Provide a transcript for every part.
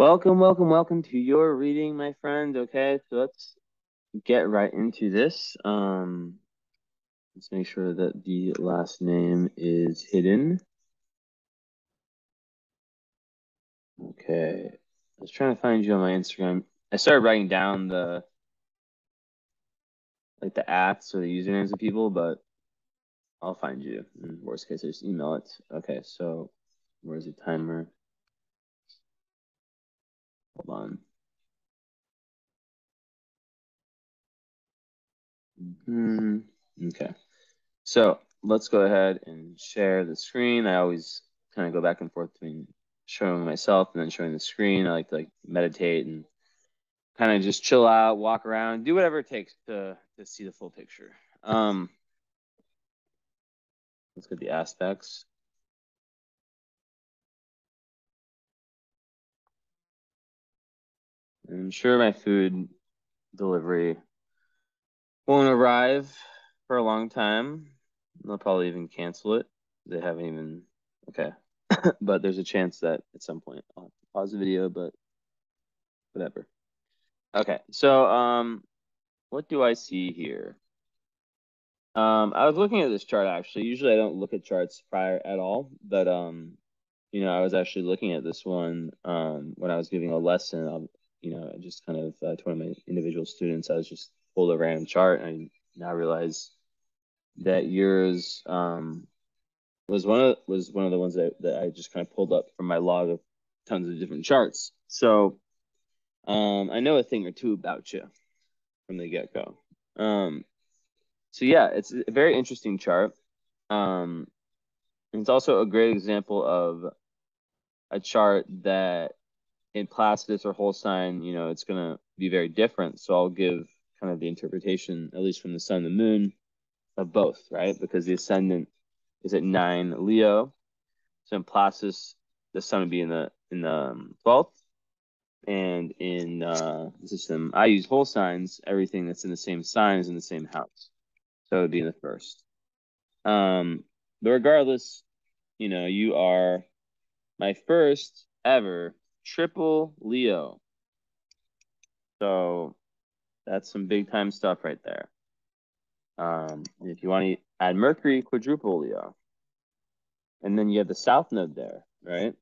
Welcome to your reading, my friend. Okay, so let's get right into this. Let's make sure that the last name is hidden. Okay, I was trying to find you on my Instagram. I started writing down the ats or the usernames of people, but I'll find you. In worst case, I just email it. Okay, so where's the timer? Hold on. Okay. So let's go ahead and share the screen. I always kind of go back and forth between showing myself and then showing the screen. I like to meditate and kind of just chill out, walk around, do whatever it takes to see the full picture. Let's get the aspects. I'm sure my food delivery won't arrive for a long time. They'll probably even cancel it. They haven't even, okay. But there's a chance that at some point I'll have to pause the video, but whatever. Okay, so what do I see here? I was looking at this chart actually. Usually I don't look at charts prior at all, but I was actually looking at this one when I was giving a lesson. I just kind of to one of my individual students, I was just pulled a random chart, and I now realize that yours was one of the ones that I just kind of pulled up from my log of tons of different charts. So I know a thing or two about you from the get-go. So yeah, it's a very interesting chart. And it's also a great example of a chart that in Placidus or whole sign, it's going to be very different. So I'll give kind of the interpretation, at least from the sun and the moon, of both, right? Because the ascendant is at 9 Leo. So in Placidus, the sun would be in the 12th. And in the system, I use whole signs. Everything that's in the same sign is in the same house. So it would be in the first. But regardless, you are my first ever triple Leo. So that's some big time stuff right there. If you want to add Mercury, quadruple Leo. And then you have the South Node there, right?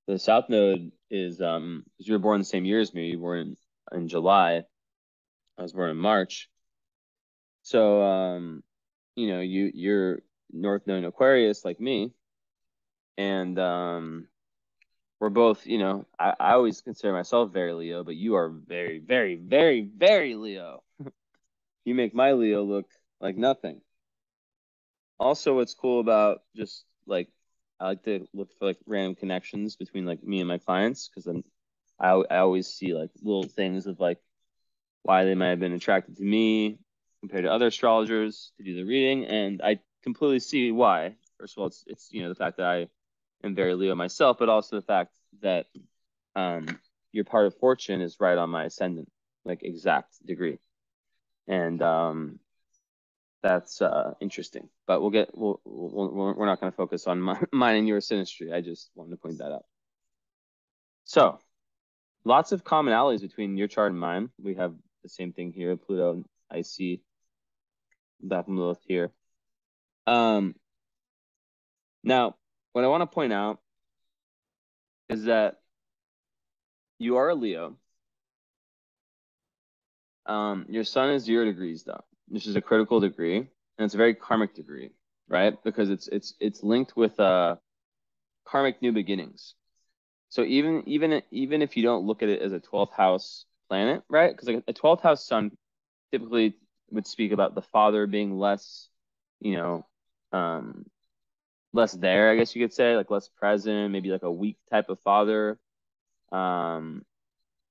The South Node is because you were born the same year as me. You were born in July. I was born in March. So you're North Node Aquarius like me. And we're both, I always consider myself very Leo, but you are very, very, very, very Leo. You make my Leo look like nothing. Also, what's cool about just I like to look for random connections between me and my clients because I always see little things of why they might have been attracted to me compared to other astrologers to do the reading, and I completely see why. First of all, it's the fact that I am very Leo myself, but also the fact that your part of fortune is right on my ascendant, exact degree, and that's interesting. But we're not going to focus on mine and your synastry. I just wanted to point that out. So lots of commonalities between your chart and mine. We have the same thing here, Pluto, I see back from Lilith here. Now, what I want to point out is that you are a Leo. Your sun is 0 degrees though. This is a critical degree, and it's a very karmic degree, right? Because it's linked with karmic new beginnings. So even if you don't look at it as a 12th house planet, right? Because a 12th house sun typically would speak about the father being less, you know, less there, I guess you could say, less present, maybe a weak type of father,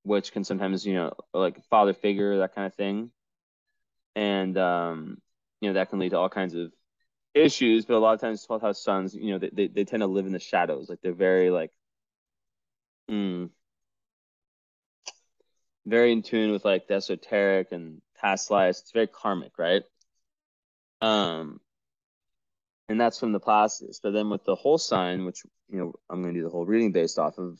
which can sometimes, like a father figure, that kind of thing. And, that can lead to all kinds of issues. But a lot of times 12th house suns, they tend to live in the shadows. They're very very in tune with the esoteric and past lives. It's very karmic, right? Um, And that's from the Placidus. But then with the whole sign, which I'm going to do the whole reading based off of,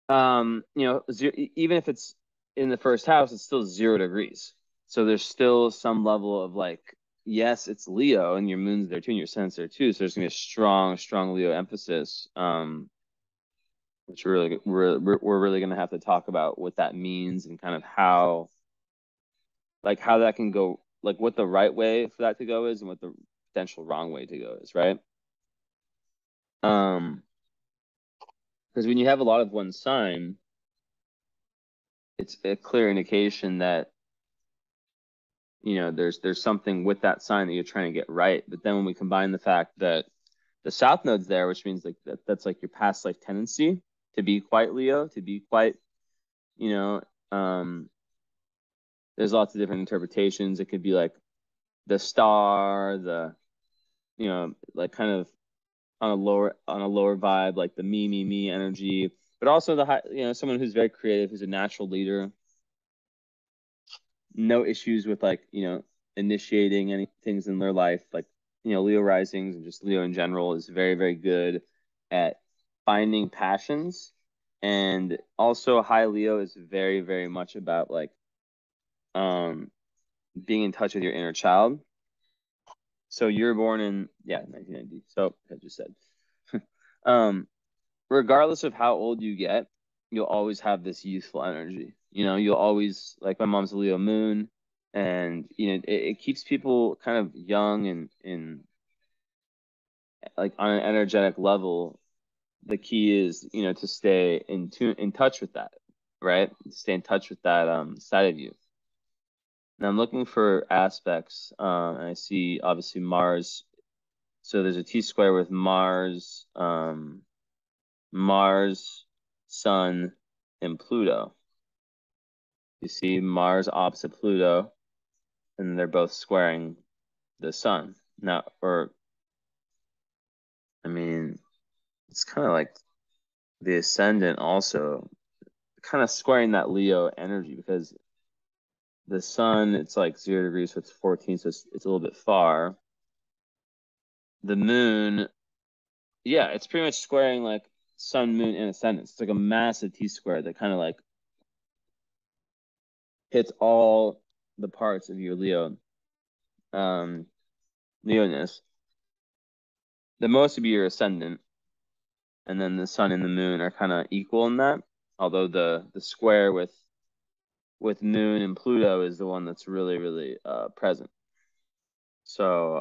even if it's in the first house, it's still 0 degrees. So there's still some level of like, yes, it's Leo, and your moon's there too, and your sun's there too. So there's gonna be a strong, strong Leo emphasis, which we're really gonna have to talk about what that means and kind of how that can go, like what the right way for that to go is and what the potential wrong way to go is, right? Because when you have a lot of one sign, it's a clear indication that there's something with that sign that you're trying to get right. But then when we combine the fact that the South Node's there, which means like that's like your past life tendency to be quite Leo, to be quite, you know, um, there's lots of different interpretations. It could be like the star, like kind of on a lower vibe, like the me energy, but also the high, someone who's very creative, who's a natural leader, no issues with like, initiating any things in their life. Like, Leo risings and just Leo in general is very, very good at finding passions. And also high Leo is very, very much about like being in touch with your inner child. So you're born in 1990. So I just said. Regardless of how old you get, you'll always have this youthful energy. You'll always, like my mom's a Leo moon, and it keeps people kind of young and like on an energetic level. The key is, to stay in touch with that, right? Stay in touch with that side of you. Now I'm looking for aspects, and I see obviously Mars. So there's a T-square with Mars, Sun, and Pluto. You see Mars opposite Pluto, and they're both squaring the Sun. Now, I mean, it's kind of like the ascendant also kind of squaring that Leo energy, because the Sun, it's like 0 degrees, so it's 14, so it's a little bit far. The Moon, yeah, it's pretty much squaring like Sun, Moon, and ascendant. It's like a massive T-square that kind of like hits all the parts of your Leoness. The most would be your ascendant, and then the Sun and the Moon are kind of equal in that. Although the square with Moon and Pluto is the one that's really, really present. So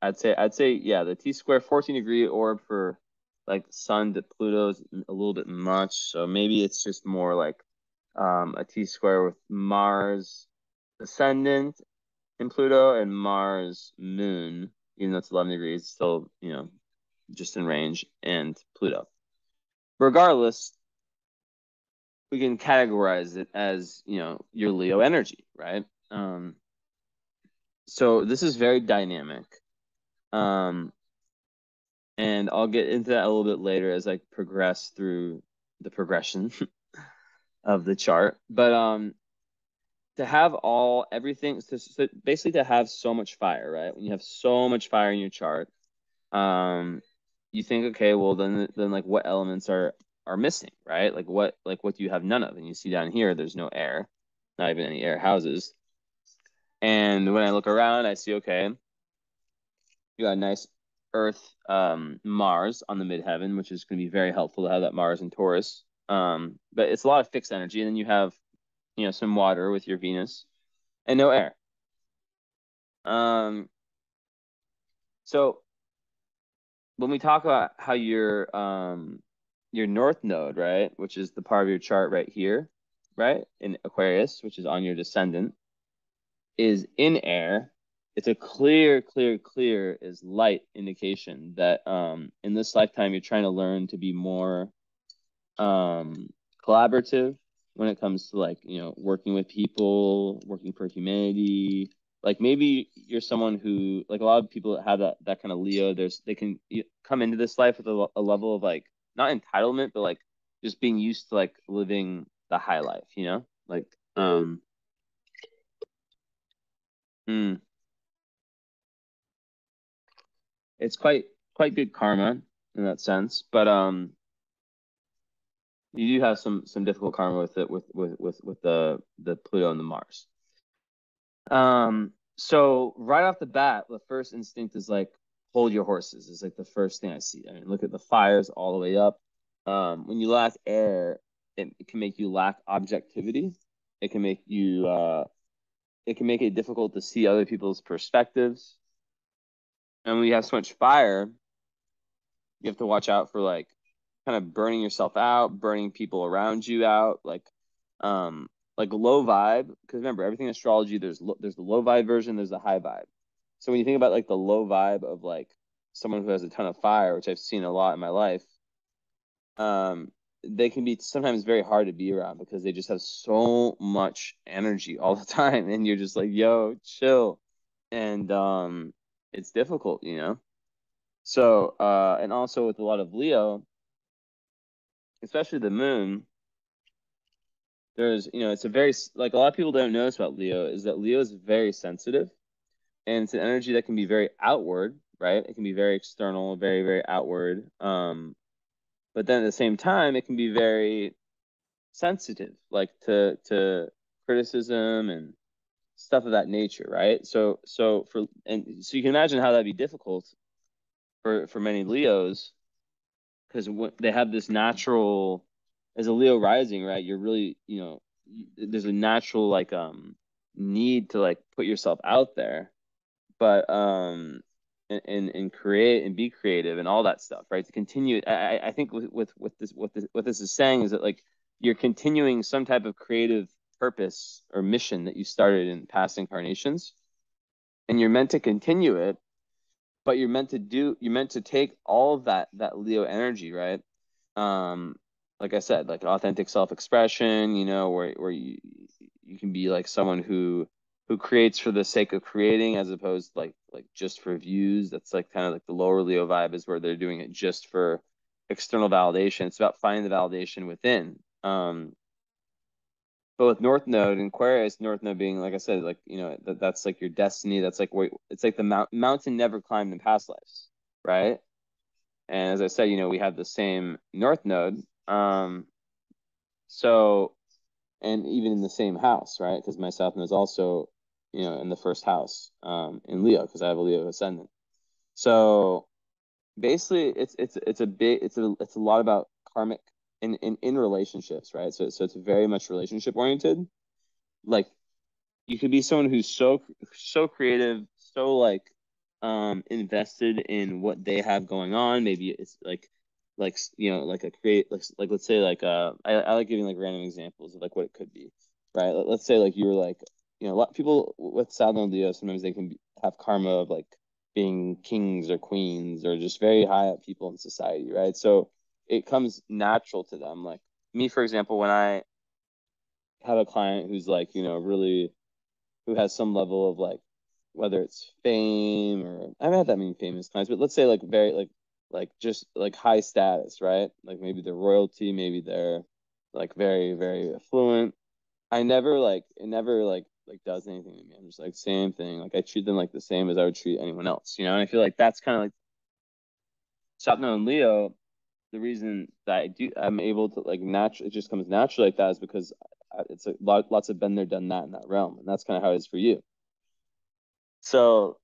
I'd say yeah, the T-square 14-degree orb for like Sun to Pluto is a little bit much. So maybe it's just more like a T-square with Mars ascendant in Pluto and Mars Moon, even though it's 11 degrees, still just in range, and Pluto. Regardless, we can categorize it as your Leo energy, right? So this is very dynamic. And I'll get into that a little bit later as I progress through the progression of the chart. But to have everything, so basically to have so much fire, right? When you have so much fire in your chart, you think, okay, well then like what elements are missing, right? Like what do you have none of? And you see down here, there's no air, not even any air houses. And when I look around, I see, okay, you got a nice Earth, Mars on the midheaven, which is going to be very helpful to have that Mars in Taurus. But it's a lot of fixed energy, and then you have, some water with your Venus, and no air. So when we talk about how your North Node, right, which is the part of your chart right here, right, in Aquarius, which is on your descendant, is in air, it's a clear is light indication that in this lifetime you're trying to learn to be more collaborative when it comes to like working with people, working for humanity. Like maybe you're someone who, like a lot of people that have that kind of Leo, they can come into this life with a level of like not entitlement, but like just being used to like living the high life, like mm, it's quite good karma in that sense, but you do have some difficult karma with it with the Pluto and the Mars. So right off the bat, the first instinct is like hold your horses. Is like the first thing I see. I mean, look at the fires all the way up. When you lack air, it can make you lack objectivity. It can make you it can make it difficult to see other people's perspectives. And when you have so much fire, you have to watch out for like kind of burning yourself out, burning people around you out, like low vibe. Because remember, everything in astrology, there's the low vibe version, there's the high vibe. So when you think about like the low vibe of like someone who has a ton of fire, which I've seen a lot in my life, um, they can be sometimes very hard to be around because they just have so much energy all the time, and you're just like, yo, chill, and it's difficult, you know. So and also with a lot of Leo, especially the moon, there's, you know, it's a very, like a lot of people don't notice about Leo is that Leo is very sensitive, and it's an energy that can be very outward, right? It can be very external, very, very outward. But then at the same time, it can be very sensitive, like to criticism and stuff of that nature, right? So you can imagine how that'd be difficult for many Leos because they have this natural, as a Leo rising, right? You're really, you know, there's a natural like need to like put yourself out there, but and create and be creative and all that stuff, right? To continue, I think what this is saying is that like you're continuing some type of creative purpose or mission that you started in past incarnations, and you're meant to continue it, but you're meant to take all of that Leo energy, right? Um, like I said, like authentic self-expression, you know, where you can be like someone who creates for the sake of creating as opposed to like just for views. That's like kind of like the lower Leo vibe is where they're doing it just for external validation. It's about finding the validation within. But with North Node and Aquarius, North Node being, like I said, like, you know, that's like your destiny. That's like, wait, it's like the mountain never climbed in past lives, right? And as I said, you know, we have the same North Node. So, and even in the same house, right? Because my South Node is also, you know, in the first house, in Leo, because I have a Leo ascendant. So basically, it's a lot about karmic in relationships, right? So it's very much relationship oriented. Like you could be someone who's so creative, so like invested in what they have going on. Maybe it's like you know like a create like let's say like I like giving like random examples of like what it could be, right? Let's say like you were like, you know, a lot of people with South Node Leo sometimes they can have karma of like being kings or queens or just very high up people in society, right? So it comes natural to them. Like me, for example, when I have a client who's like, you know, really who has some level of like whether it's fame or I haven't had that many famous clients, but let's say like very like just like high status, right? Like maybe they're royalty, maybe they're like very, very affluent. I never like it never like does anything to me. I'm just like same thing. Like I treat them like the same as I would treat anyone else, you know? And I feel like that's kind of like Sapno and Leo, the reason that I'm able to like naturally, it just comes naturally like that is because it's a lots of been there, done that in that realm, and that's kind of how it is for you. So,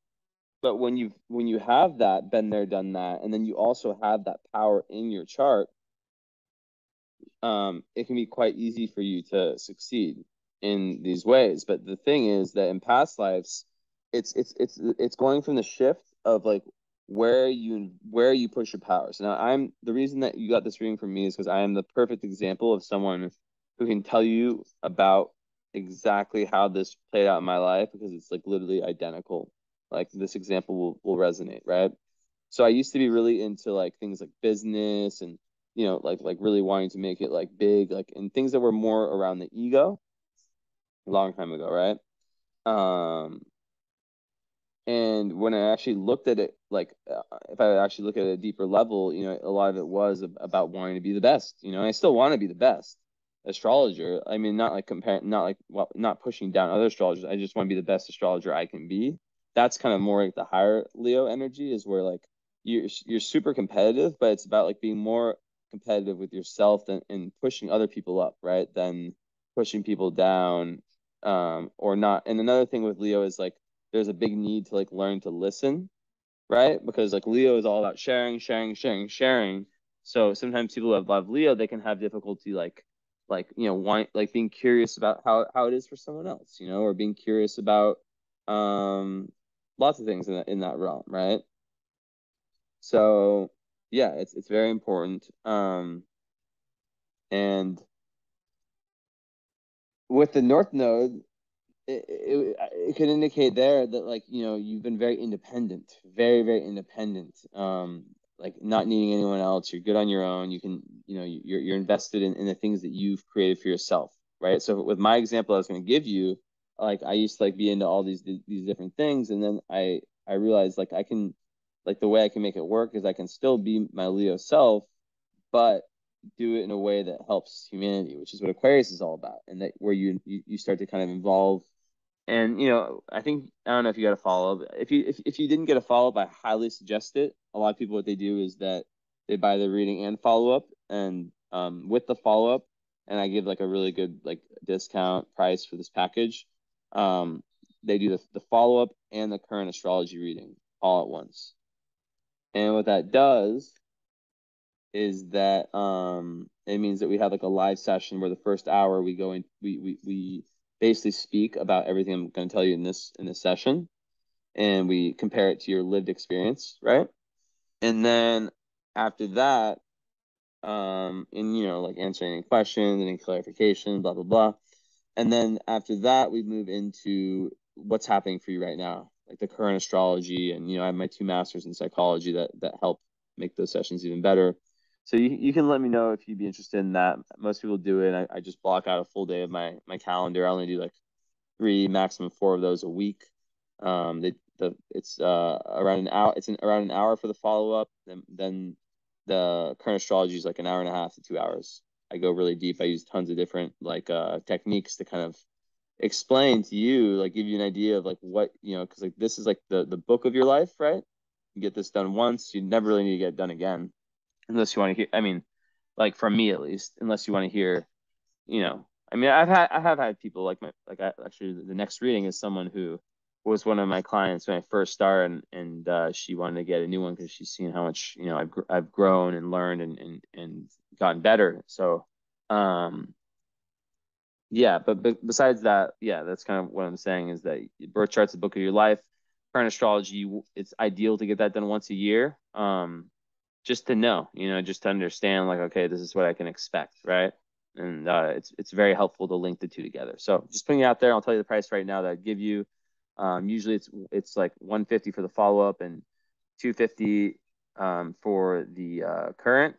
but when you have that been there, done that, and then you also have that power in your chart, it can be quite easy for you to succeed in these ways. But the thing is that in past lives, it's going from the shift of like where you push your power. So now I'm the reason that you got this reading from me is because I am the perfect example of someone who can tell you about exactly how this played out in my life because it's like literally identical. Like this example will resonate, right? So I used to be really into like things like business and you know like really wanting to make it like big like and things that were more around the ego a long time ago, right? Um and when I actually looked at it, like if I actually look at a deeper level, you know, a lot of it was about wanting to be the best. You know, I still want to be the best astrologer. I mean, not like comparing, not like well, not pushing down other astrologers. I just want to be the best astrologer I can be. That's kind of more like the higher Leo energy is where like you're super competitive, but it's about like being more competitive with yourself and pushing other people up, right? Than pushing people down, or not. And another thing with Leo is like there's a big need to like learn to listen, right? Because like Leo is all about sharing, sharing, sharing, sharing. So sometimes people who have a lot of Leo, they can have difficulty like being curious about how it is for someone else, or being curious about um lots of things in that realm, right? So yeah, it's very important. And with the North Node, it could indicate there that like you've been very independent, very very independent, like not needing anyone else. You're good on your own. You can you're invested in the things that you've created for yourself, right? So with my example I was going to give you, like I used to like be into all these different things, and then I realized like I can, like the way I can make it work is I can still be my Leo self, but do it in a way that helps humanity, which is what Aquarius is all about, and that where you start to kind of involve. And I think, I don't know if you got a follow up. If you didn't get a follow up, I highly suggest it. A lot of people, what they do is that they buy the reading and follow up, and with the follow up, and I give like a really good like discount price for this package. Um, they do the follow up and the current astrology reading all at once. And what that does is that it means that we have like a live session where the first hour we go in, we basically speak about everything I'm going to tell you in this session, and we compare it to your lived experience, right? And then after that, and like answering any questions, any clarification, blah blah blah. And then after that, we move into what's happening for you right now, like the current astrology. And I have my 2 masters in psychology that help make those sessions even better. So you can let me know if you'd be interested in that. Most people do it. I just block out a full day of my calendar. I only do like 3, maximum 4 of those a week. It's around an hour. Around an hour for the follow up. Then the current astrology is like an hour and a half to 2 hours. I go really deep. I use tons of different like techniques to kind of explain to you, like give you an idea of like what because like this is like the book of your life, right? You get this done once, you never really need to get it done again, unless you want to hear. I mean, like from me at least, unless you want to hear I mean, I have had people like actually the next reading is someone who was one of my clients when I first started, and she wanted to get a new one because she's seen how much I've grown and learned and gotten better. So, um, yeah, but besides that, yeah, that's kind of what I'm saying is that birth chart's the book of your life. Current astrology, it's ideal to get that done once a year. Just to know, just to understand, like, okay, this is what I can expect, right? And it's very helpful to link the two together. So just putting it out there, I'll tell you the price right now that I'd give you. Usually it's like 150 for the follow up and 250 for the current.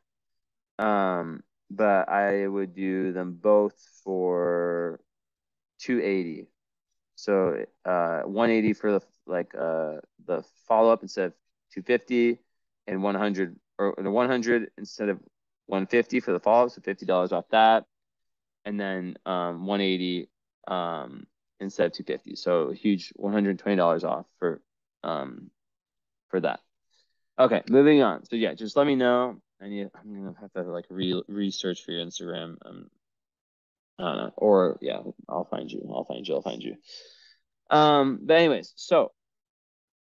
But I would do them both for 280. So 180 for the follow up instead of 250, and 100, or the 100 instead of 150 for the follow up, so $50 off that, and then 180 instead of 250. So a huge $120 off for that. Okay, moving on. So yeah, just let me know. I'm gonna have to like research for your Instagram. I don't know, or yeah, I'll find you. I'll find you. But anyways, so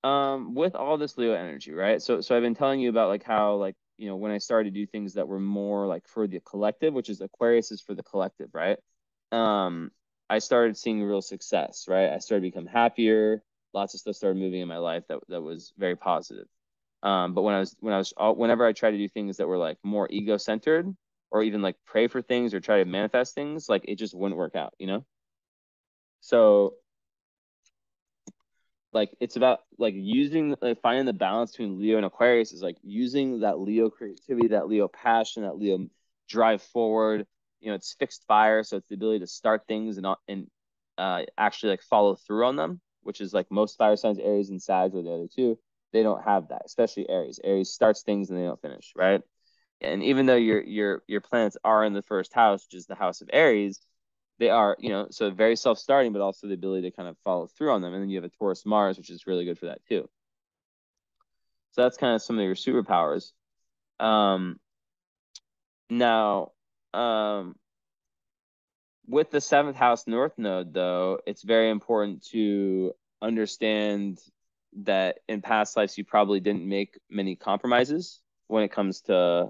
with all this Leo energy, right? So I've been telling you about like how like when I started to do things that were more like for the collective, which is Aquarius is for the collective, right? Um, I started seeing real success, right? I started to become happier. Lots of stuff started moving in my life that was very positive. But whenever I try to do things that were like more ego centered, or even like pray for things or try to manifest things, like it just wouldn't work out, So like it's about like using like finding the balance between Leo and Aquarius is like using that Leo creativity, that Leo passion, that Leo drive forward. It's fixed fire, so it's the ability to start things and actually like follow through on them, which is like most fire signs, Aries and Sag or the other two, they don't have that, especially Aries. Aries starts things and they don't finish, right? And even though your planets are in the first house, which is the house of Aries, they are, so very self-starting, but also the ability to kind of follow through on them. And then you have a Taurus Mars, which is really good for that too. So that's kind of some of your superpowers. Um, now, um, with the seventh house north node, though, it's very important to understand that in past lives you probably didn't make many compromises when it comes to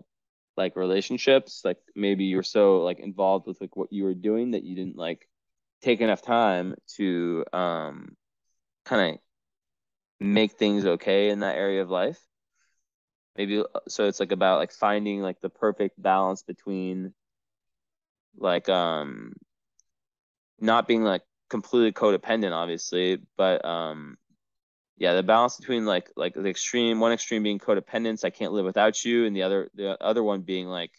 like relationships. Like maybe you're so like involved with like what you were doing that you didn't like take enough time to kind of make things okay in that area of life. Maybe so it's like about like finding like the perfect balance between like not being like completely codependent, obviously, but yeah, the balance between like the extreme, one extreme being codependence, I can't live without you, and the other one being like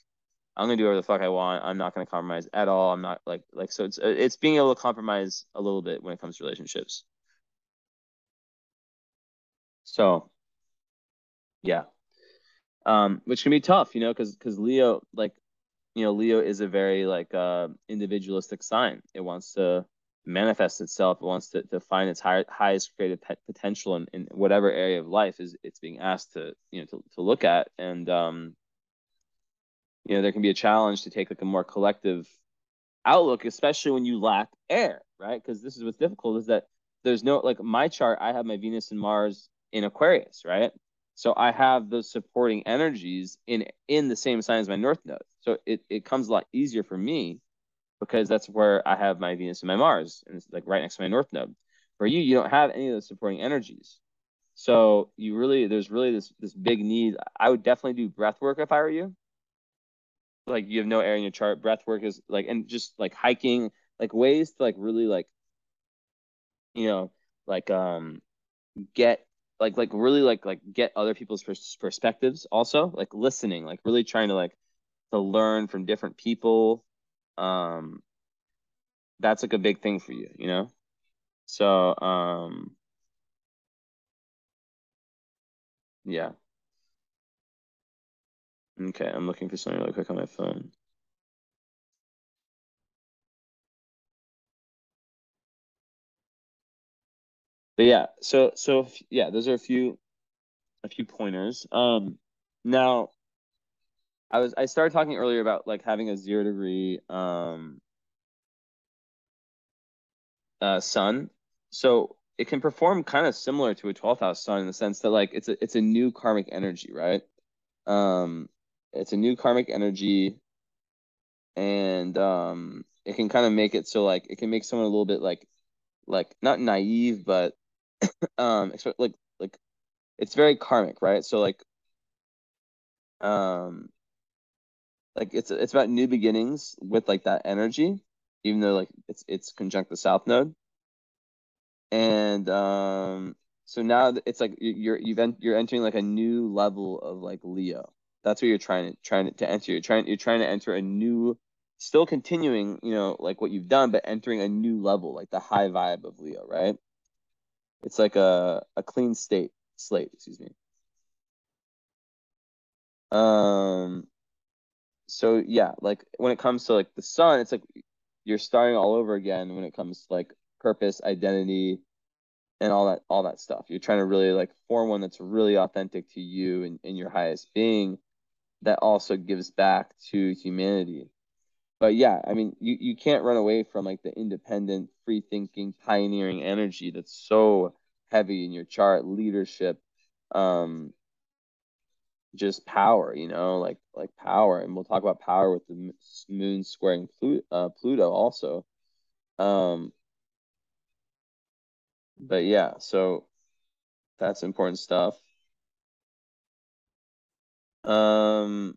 I'm gonna do whatever the fuck I want. I'm not gonna compromise at all. I'm not like so it's being able to compromise a little bit when it comes to relationships. So yeah, which can be tough, because Leo like Leo is a very like individualistic sign. It wants to manifest itself. It wants to find its highest creative potential in whatever area of life is it's being asked to to look at. And there can be a challenge to take like a more collective outlook, especially when you lack air, right? Because this is what's difficult is that there's no like my chart. I have my Venus and Mars in Aquarius, right? So I have those supporting energies in the same sign as my North Node. So it comes a lot easier for me because that's where I have my Venus and my Mars, and it's like right next to my North Node. For you, you don't have any of those supporting energies. So there's really this big need. I would definitely do breath work if I were you. Like you have no air in your chart. Breath work is like, and just like hiking, like ways to like really like, you know, like get like really like get other people's perspectives also, like listening, like really trying to learn from different people. Um, that's like a big thing for you. So yeah. Okay, I'm looking for something really quick on my phone. But yeah, so yeah, those are a few pointers. Now I started talking earlier about like having a 0 degree sun. So it can perform kind of similar to a 12th house sun in the sense that like it's a new karmic energy, right? Um it's a new karmic energy, and it can kind of make it so like it can make someone a little bit like not naive, but like it's very karmic, right? So um like it's about new beginnings with like that energy, even though like it's conjunct the south node. And so now it's like you're entering like a new level of like Leo. That's what you're trying to enter. You're trying to enter a new, still continuing, like what you've done, but entering a new level, like the high vibe of Leo, right? It's like a clean slate, excuse me. Um, so yeah, like when it comes to like the sun, it's like you're starting all over again when it comes to like purpose, identity, and all that stuff. You're trying to really like form one that's really authentic to you and your highest being that also gives back to humanity. But yeah, I mean, you can't run away from like the independent, free thinking, pioneering energy that's so heavy in your chart, leadership, um, just power, like power. And we'll talk about power with the moon squaring Pluto also. Um, but yeah, so that's important stuff. Um,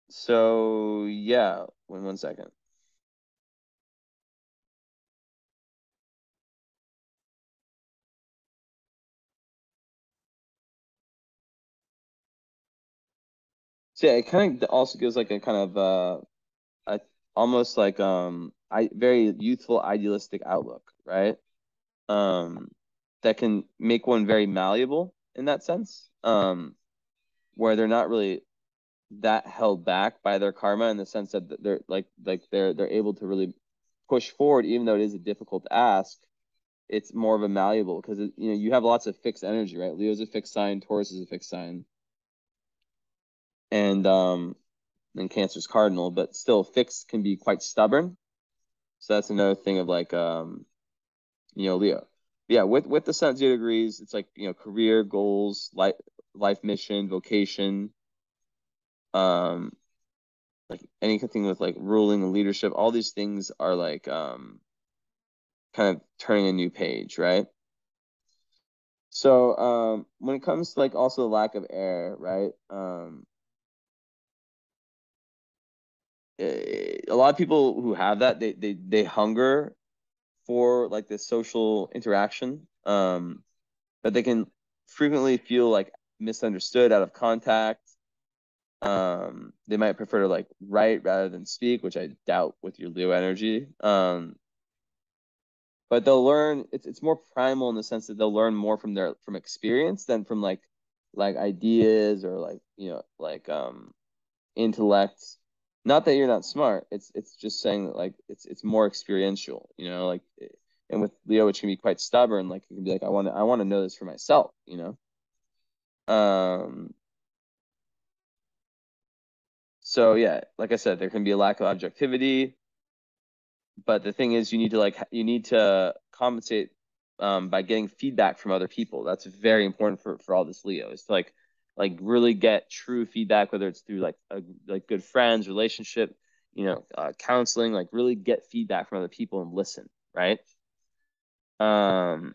So yeah, one second. So yeah, it kind of also gives like a kind of a almost like I very youthful idealistic outlook, right? Um, that can make one very malleable in that sense. Where they're not really that held back by their karma in the sense that they're like they're able to really push forward even though it is a difficult ask. it's more of a malleable because you know you have lots of fixed energy, right? Leo's a fixed sign, Taurus is a fixed sign, and then Cancer's cardinal, but still fixed can be quite stubborn. So that's another thing of like you know, Leo. Yeah, with the sun at 0 degrees, it's like, you know, career goals, life mission, vocation, um, like anything with like ruling and leadership. All these things are like kind of turning a new page, right? So when it comes to like also the lack of air, right? A lot of people who have that, they hunger for like this social interaction, but they can frequently feel like misunderstood, out of contact. They might prefer to like write rather than speak, which I doubt with your Leo energy. But they'll learn. It's more primal in the sense that they'll learn more from experience than from like ideas or like, you know, like intellect. Not that you're not smart. It's just saying that like it's more experiential, you know, like, and with Leo, which can be quite stubborn, like you can be like, I want to know this for myself, you know. So yeah, like I said, there can be a lack of objectivity, but the thing is, you need to compensate by getting feedback from other people. That's very important for all this Leo, is to like really get true feedback, whether it's through like good friends, relationship, you know, counseling. Like really get feedback from other people and listen, right? Um,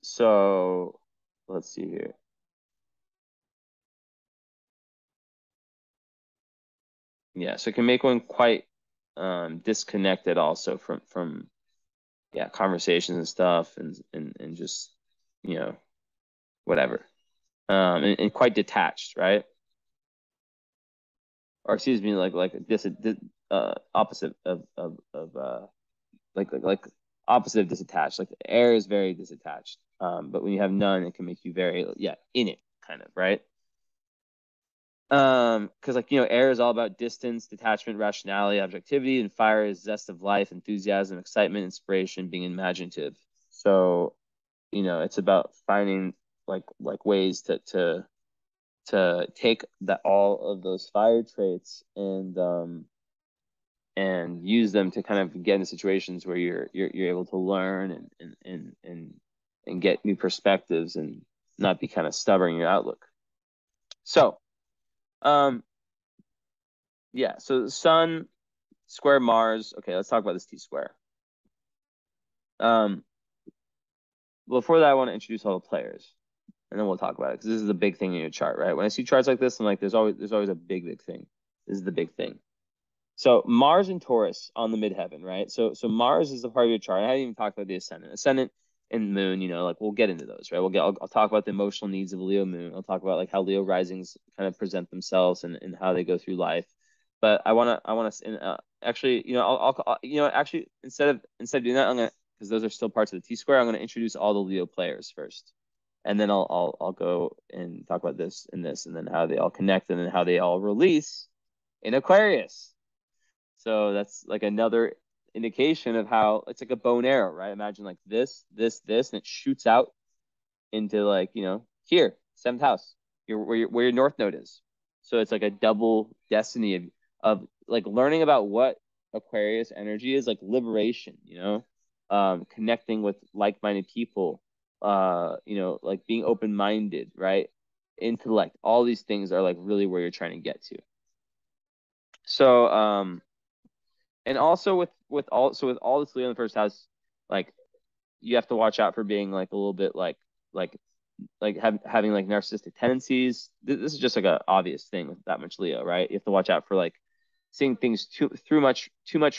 so let's see here. Yeah, so it can make one quite disconnected also from yeah, conversations and stuff, and just, you know, whatever. And quite detached, right? Or excuse me, like opposite of like opposite of disattached. Like the air is very disattached. But when you have none, it can make you very, yeah, in it kind of, right? Because like, you know, air is all about distance, detachment, rationality, objectivity, and fire is zest of life, enthusiasm, excitement, inspiration, being imaginative. So, you know, it's about finding like ways to take that, all of those fire traits, and use them to kind of get into situations where you're able to learn and get new perspectives and not be kind of stubborn in your outlook. So um yeah, so the sun square Mars. Okay, let's talk about this T square. um Before that, I want to introduce all the players, and then we'll talk about it, because this is the big thing in your chart, right? When I see charts like this, I'm like, there's always a big thing. This is the big thing. So Mars and Taurus on the midheaven, right? So Mars is the part of your chart. I haven't even talked about the ascendant and moon. You know, like we'll get into those, right? I'll talk about the emotional needs of Leo moon. I'll talk about like how Leo risings kind of present themselves, and how they go through life. But I want to actually, you know, you know, actually, instead of doing that, I'm gonna, because those are still parts of the T square, I'm gonna introduce all the Leo players first, and then I'll go and talk about this and this, and then how they all connect, and then how they all release in Aquarius. So that's like another indication of how it's like a bow and arrow, right? Imagine like this, and it shoots out into, like, you know, here, seventh house, where your north node is. So it's like a double destiny of like learning about what Aquarius energy is, like liberation, you know, connecting with like-minded people, you know, like being open-minded, right? Intellect, all these things are like really where you're trying to get to. So and also with all this Leo in the first house, like you have to watch out for being like a little bit like having like narcissistic tendencies. This is just like a obvious thing with that much Leo, right? You have to watch out for like seeing things too much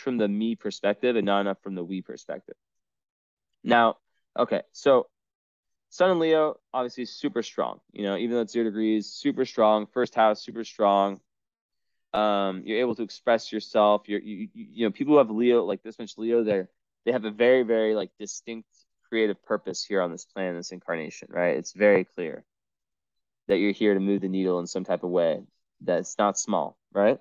from the me perspective and not enough from the we perspective. Now, okay, so Sun and Leo obviously super strong. You know, even though it's 0 degrees, super strong. First house, super strong. You're able to express yourself. You know, people who have Leo, like this much Leo, they have a very like distinct creative purpose here on this planet, this incarnation, right? It's very clear that you're here to move the needle in some type of way that's not small, right?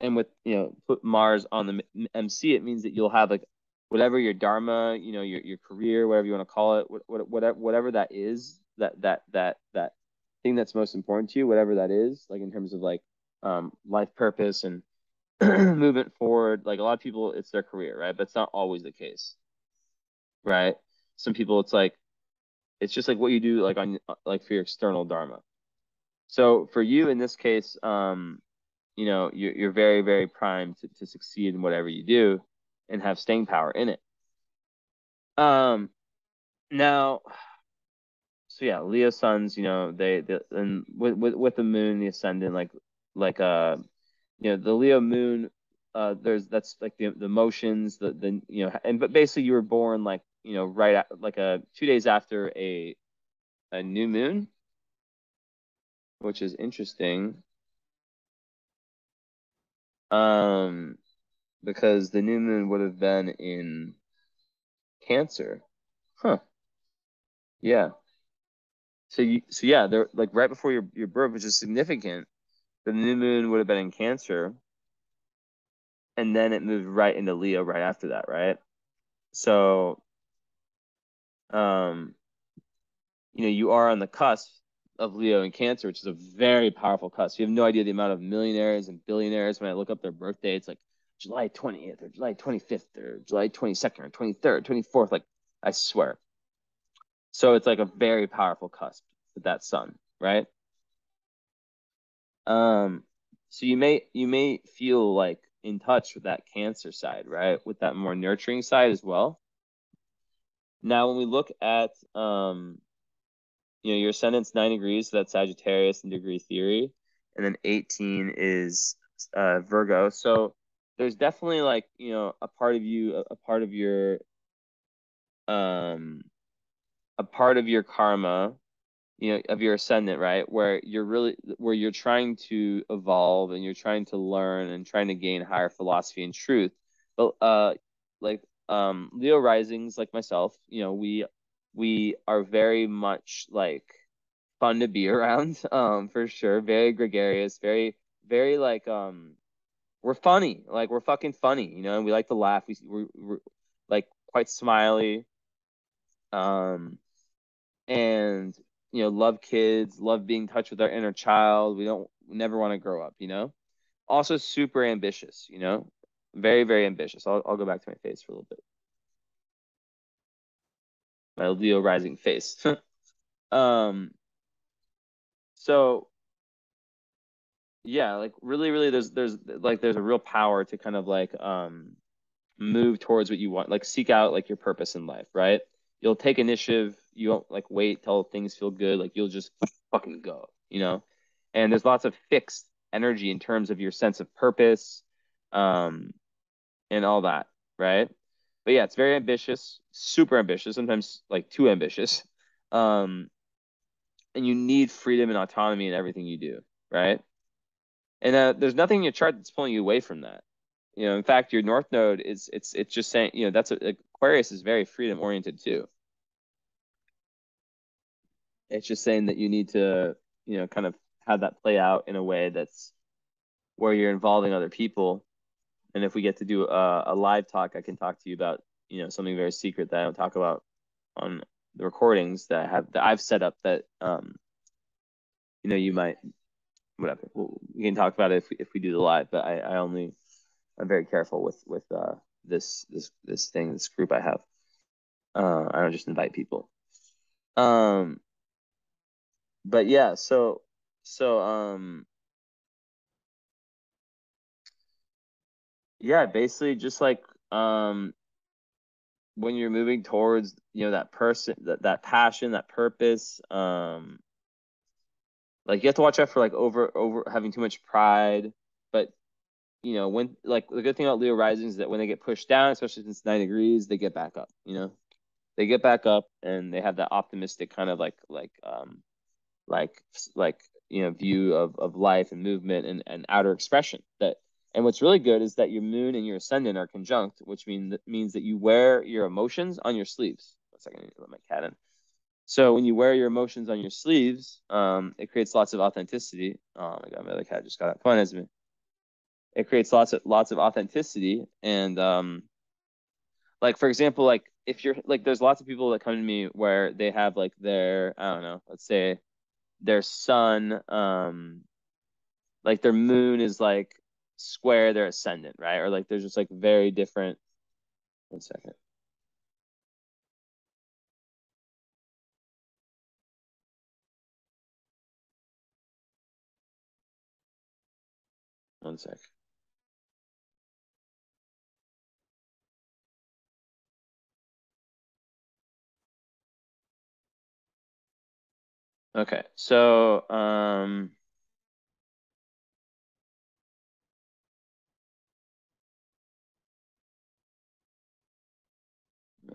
And with, you know, put Mars on the MC, it means that you'll have like whatever your dharma, you know, your career, whatever you want to call it, whatever that is, that thing that's most important to you, whatever that is, like in terms of like life purpose and movement forward. Like a lot of people, it's their career, right? But it's not always the case, right? Some people, it's just like what you do, like on like for your external dharma. So for you in this case, you know, you're very, very primed to succeed in whatever you do and have staying power in it. Now, so yeah, Leo suns, you know, they and with the moon, the ascendant, like you know, the Leo moon, that's like the emotions, the you know, and but basically you were born like, you know, right at, like 2 days after a new moon, which is interesting. Um, because the new moon would have been in Cancer. Huh. Yeah. So yeah, they're like right before your birth, which is significant. The new moon would have been in Cancer, and then it moved right into Leo right after that, right? So, um, you know, you are on the cusp of Leo and Cancer, which is a very powerful cusp. You have no idea the amount of millionaires and billionaires when I look up their birthday, it's like July 20th or July 25th or July 22nd or 23rd, 24th. Like, I swear. So it's like a very powerful cusp with that sun, right? Um, so you may feel like in touch with that Cancer side, right? With that more nurturing side as well. Now, when we look at you know, your ascendant's 9 degrees, so that's Sagittarius in degree theory, and then 18 is Virgo. So there's definitely like, you know, a part of you, a part of your um a part of your karma, you know, of your ascendant, right? Where you're trying to evolve and you're trying to learn and trying to gain higher philosophy and truth. But like Leo risings like myself, you know, we are very much like fun to be around, for sure. Very gregarious, very like we're funny. Like we're fucking funny, you know, and we like to laugh. We're like quite smiley. Um and you know, love kids, love being in touch with our inner child. We never want to grow up, you know. Also super ambitious, you know, very, very ambitious. I'll go back to my face for a little bit. My Leo rising face. um so yeah, like really, really there's a real power to kind of like move towards what you want, like seek out like your purpose in life, right? You'll take initiative. You won't like wait till things feel good. Like you'll just fucking go, you know? And there's lots of fixed energy in terms of your sense of purpose, um, and all that, right? But yeah, it's very ambitious, super ambitious, sometimes like too ambitious. Um, and you need freedom and autonomy in everything you do, right? And there's nothing in your chart that's pulling you away from that. You know, in fact, your North Node it's just saying, you know, Aquarius is very freedom oriented too. It's just saying that you need to, you know, kind of have that play out in a way that's where you're involving other people. And if we get to do a live talk, I can talk to you about, you know, something very secret that I don't talk about on the recordings that I've set up that you know, you might whatever. We can talk about it if we do the live, but I'm very careful with this thing, this group I have. I don't just invite people. Um, but yeah, so yeah, basically just like when you're moving towards, you know, that person, that passion, that purpose, like you have to watch out for like over having too much pride. But you know, when like the good thing about Leo rising is that when they get pushed down, especially since 9 degrees, they get back up, you know. They get back up and they have that optimistic kind of like like you know, view of life and movement and outer expression. That and what's really good is that your moon and your ascendant are conjunct, which means that you wear your emotions on your sleeves. One second, I need to let my cat in. So when you wear your emotions on your sleeves, it creates lots of authenticity. Oh my god, my other cat just got up. Fun as me. It creates lots of authenticity and Like for example, like if you're like, there's lots of people that come to me where they have like their, I don't know, let's say their sun, like their moon is like square their ascendant, right? Or like there's just like very different. One second. One sec. Okay. So, one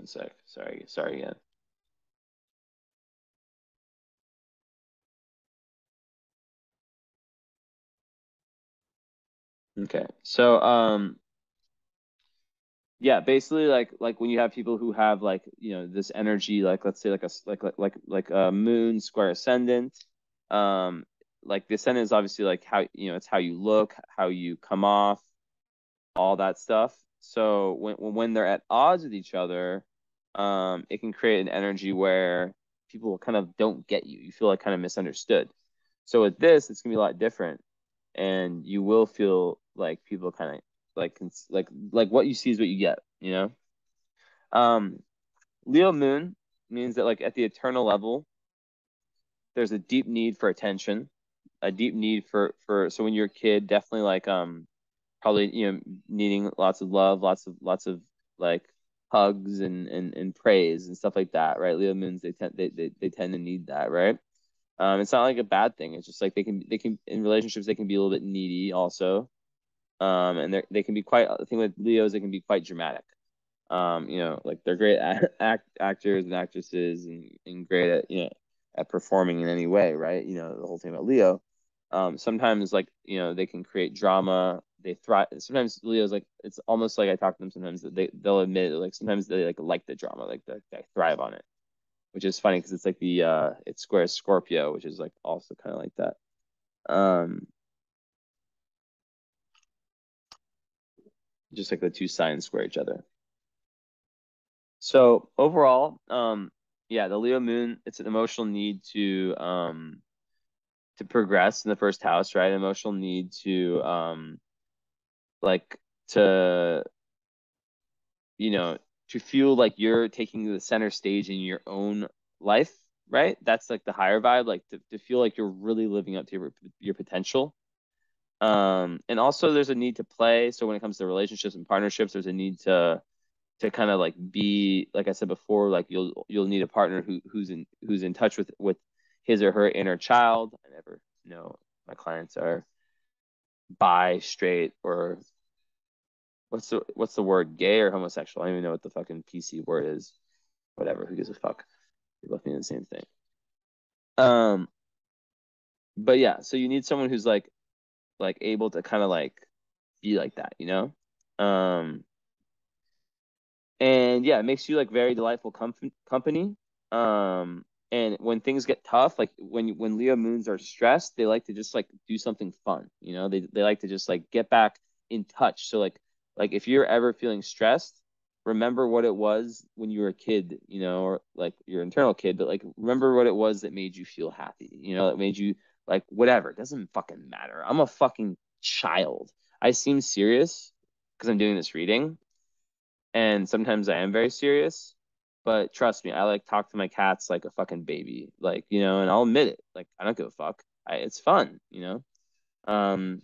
sec. Sorry again. Okay. So, yeah, basically like when you have people who have like, this energy, like let's say like like a moon square ascendant, um, like the ascendant is obviously like how, it's how you look, how you come off, all that stuff. So when they're at odds with each other, it can create an energy where people kind of don't get you. You feel like kind of misunderstood. So with this, it's gonna be a lot different, and you will feel like people kind of like like what you see is what you get. Um, Leo Moon means that like at the eternal level, there's a deep need for attention, a deep need for so when you're a kid, definitely like probably needing lots of love, lots of like hugs and praise and stuff like that, right? Leo moons they tend to need that, right? It's not like a bad thing. It's just like they can in relationships they can be a little bit needy also. And they can be quite, the thing with Leos, they can be quite dramatic. Like they're great actors and actresses and great at at performing in any way, right? The whole thing about Leo. Sometimes like they can create drama. They thrive. Sometimes Leo's like, it's almost like I talk to them sometimes that they'll admit it, like sometimes they like the drama, like they thrive on it, which is funny because it's like the it squares Scorpio, which is like also kind of like that. Um, just like the two signs square each other. So overall, yeah, the Leo moon, it's an emotional need to progress in the first house, right? Emotional need to like to you know to feel like you're taking the center stage in your own life, right? That's like the higher vibe, like to feel like you're really living up to your potential. And also there's a need to play. So when it comes to relationships and partnerships, there's a need to kind of like be, like I said before, like you'll need a partner who's in touch with his or her inner child. I never know my clients are bi, straight, or what's the word, gay or homosexual. I don't even know what the fucking PC word is. Whatever, who gives a fuck? They both mean the same thing. Um, but yeah, so you need someone who's like able to kind of like be like that, you know? And yeah, it makes you like very delightful company. And when things get tough, like when Leo moons are stressed, they like to just like do something fun. They like to just like get back in touch. So like if you're ever feeling stressed, remember what it was when you were a kid, or like your internal kid, but like remember what it was that made you feel happy, that made you like whatever. It doesn't fucking matter. I'm a fucking child. I seem serious because I'm doing this reading, and sometimes I am very serious. But trust me, I like talk to my cats like a fucking baby, like and I'll admit it. Like I don't give a fuck. It's fun. Um,